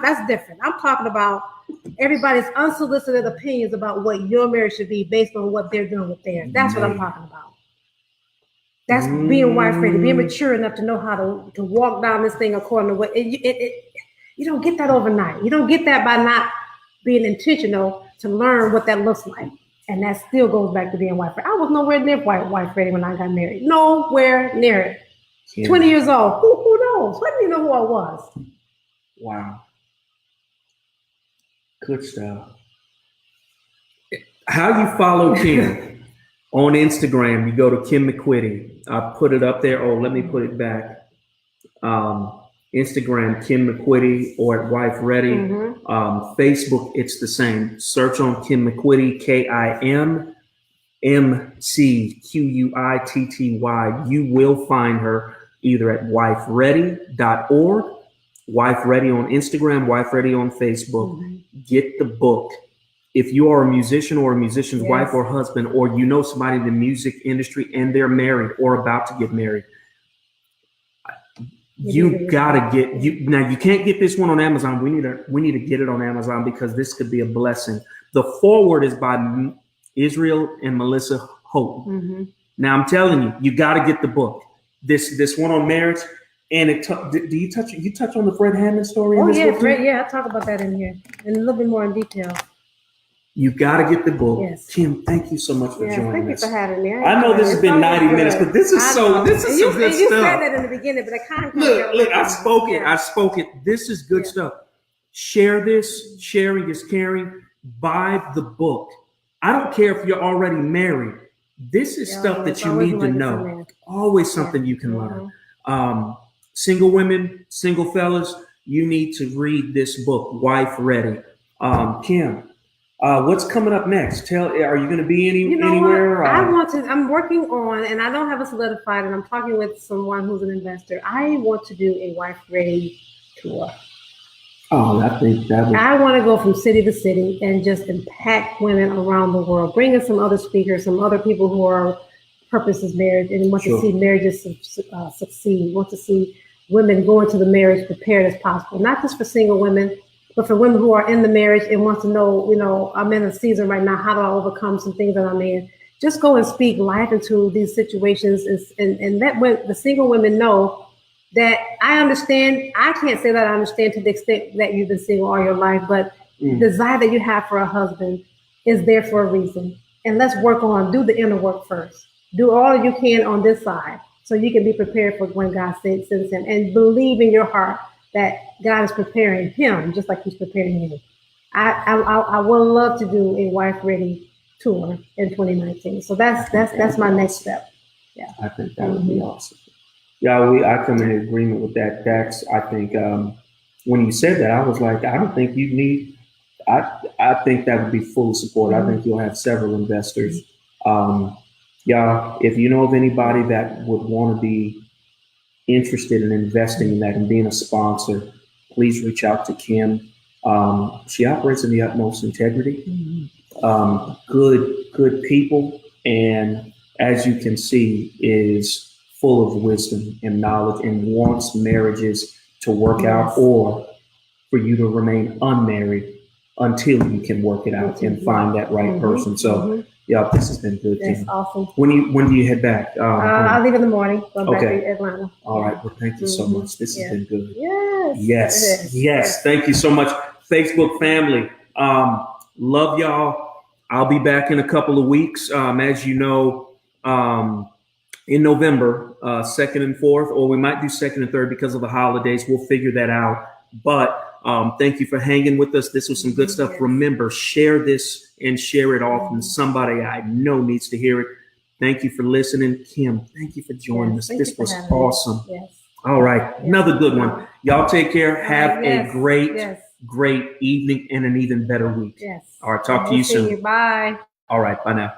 That's different. I'm talking about everybody's unsolicited opinions about what your marriage should be based on what they're doing with theirs. That's what I'm talking about. That's being wife ready, being mature enough to know how to walk down this thing according to what you don't get that overnight. You don't get that by not being intentional to learn what that looks like. And that still goes back to being wife ready. I was nowhere near wife ready when I got married. Nowhere near it. Yeah. 20 years old. Who knows? Let me know who I was. Wow. Good stuff. How you follow Kim? On Instagram, you go to Kim McQuitty. I put it up there. Oh, let me put it back. Instagram, Kim McQuitty, or at Wife Ready. Facebook, it's the same. Search on Kim McQuitty, KIMMCQUITTY. You will find her either at wifeready.org, Wife Ready on Instagram, Wife Ready on Facebook. Get the book. If you are a musician or a musician's wife or husband, or you know somebody in the music industry and they're married or about to get married, you gotta now you can't get this one on Amazon. We need to get it on Amazon, because this could be a blessing. The foreword is by Israel and Melissa Hope. Now I'm telling you, you gotta get the book. This one on marriage, and do you touch on the Fred Hammond story? Oh yeah, Fred. Yeah, I talk about that in here in a little bit more in detail. You got to get the book. Yes. Kim, thank you so much for joining us. Thank you for having me. I know this has been 90 minutes, but this is some good stuff. You said that in the beginning, but I kind of look, I spoke it. This is good stuff. Share this. Sharing is caring. Buy the book. I don't care if you're already married. This is stuff that you need to know. Always something you can learn. Single women, single fellas, you need to read this book, Wife Ready. Kim, what's coming up next? Are you going to be anywhere? I'm working on, and I don't have it solidified, and I'm talking with someone who's an investor. I want to do a Wife Ready tour. Oh, I think that would... I want to go from city to city and just impact women around the world, bring in some other speakers, some other people who are purpose is marriage and want to see marriages succeed, want to see women go into the marriage prepared as possible, not just for single women, but for women who are in the marriage and want to know, I'm in a season right now, how do I overcome some things that I'm in? Just go and speak life into these situations and let the single women know that I understand. I can't say that I understand to the extent that you've been single all your life, but the desire that you have for a husband is there for a reason. And let's do the inner work first. Do all you can on this side so you can be prepared for when God sends him, and believe in your heart that God is preparing him just like he's preparing you. I would love to do a Wife Ready tour in 2019. So that's my next step. Yeah, I think that would be awesome. Yeah, I come in agreement with that. I think when you said that, I was like, I don't think you need. I think that would be full support. I think you'll have several investors. If you know of anybody that would want to be interested in investing in that and being a sponsor, please reach out to Kim. She operates in the utmost integrity. Good people, and as you can see, is full of wisdom and knowledge, and wants marriages to work out, or for you to remain unmarried until you can work it out and find that right person. So, yeah, this has been good. That's awesome. When do you head back? I'll leave in the morning. Go back to Atlanta. All right. Well, thank you so much. This has been good. Yes. Thank you so much, Facebook family. Love y'all. I'll be back in a couple of weeks. As you know, in November, 2nd and 4th, or we might do 2nd and 3rd because of the holidays. We'll figure that out. But thank you for hanging with us. This was some good stuff. Remember, share this and share it often. Somebody I know needs to hear it. Thank you for listening. Kim, thank you for joining us. This was awesome. All right. Another good one. Y'all take care. Have a great evening and an even better week. All right. Talk to you soon. Bye. All right. Bye now.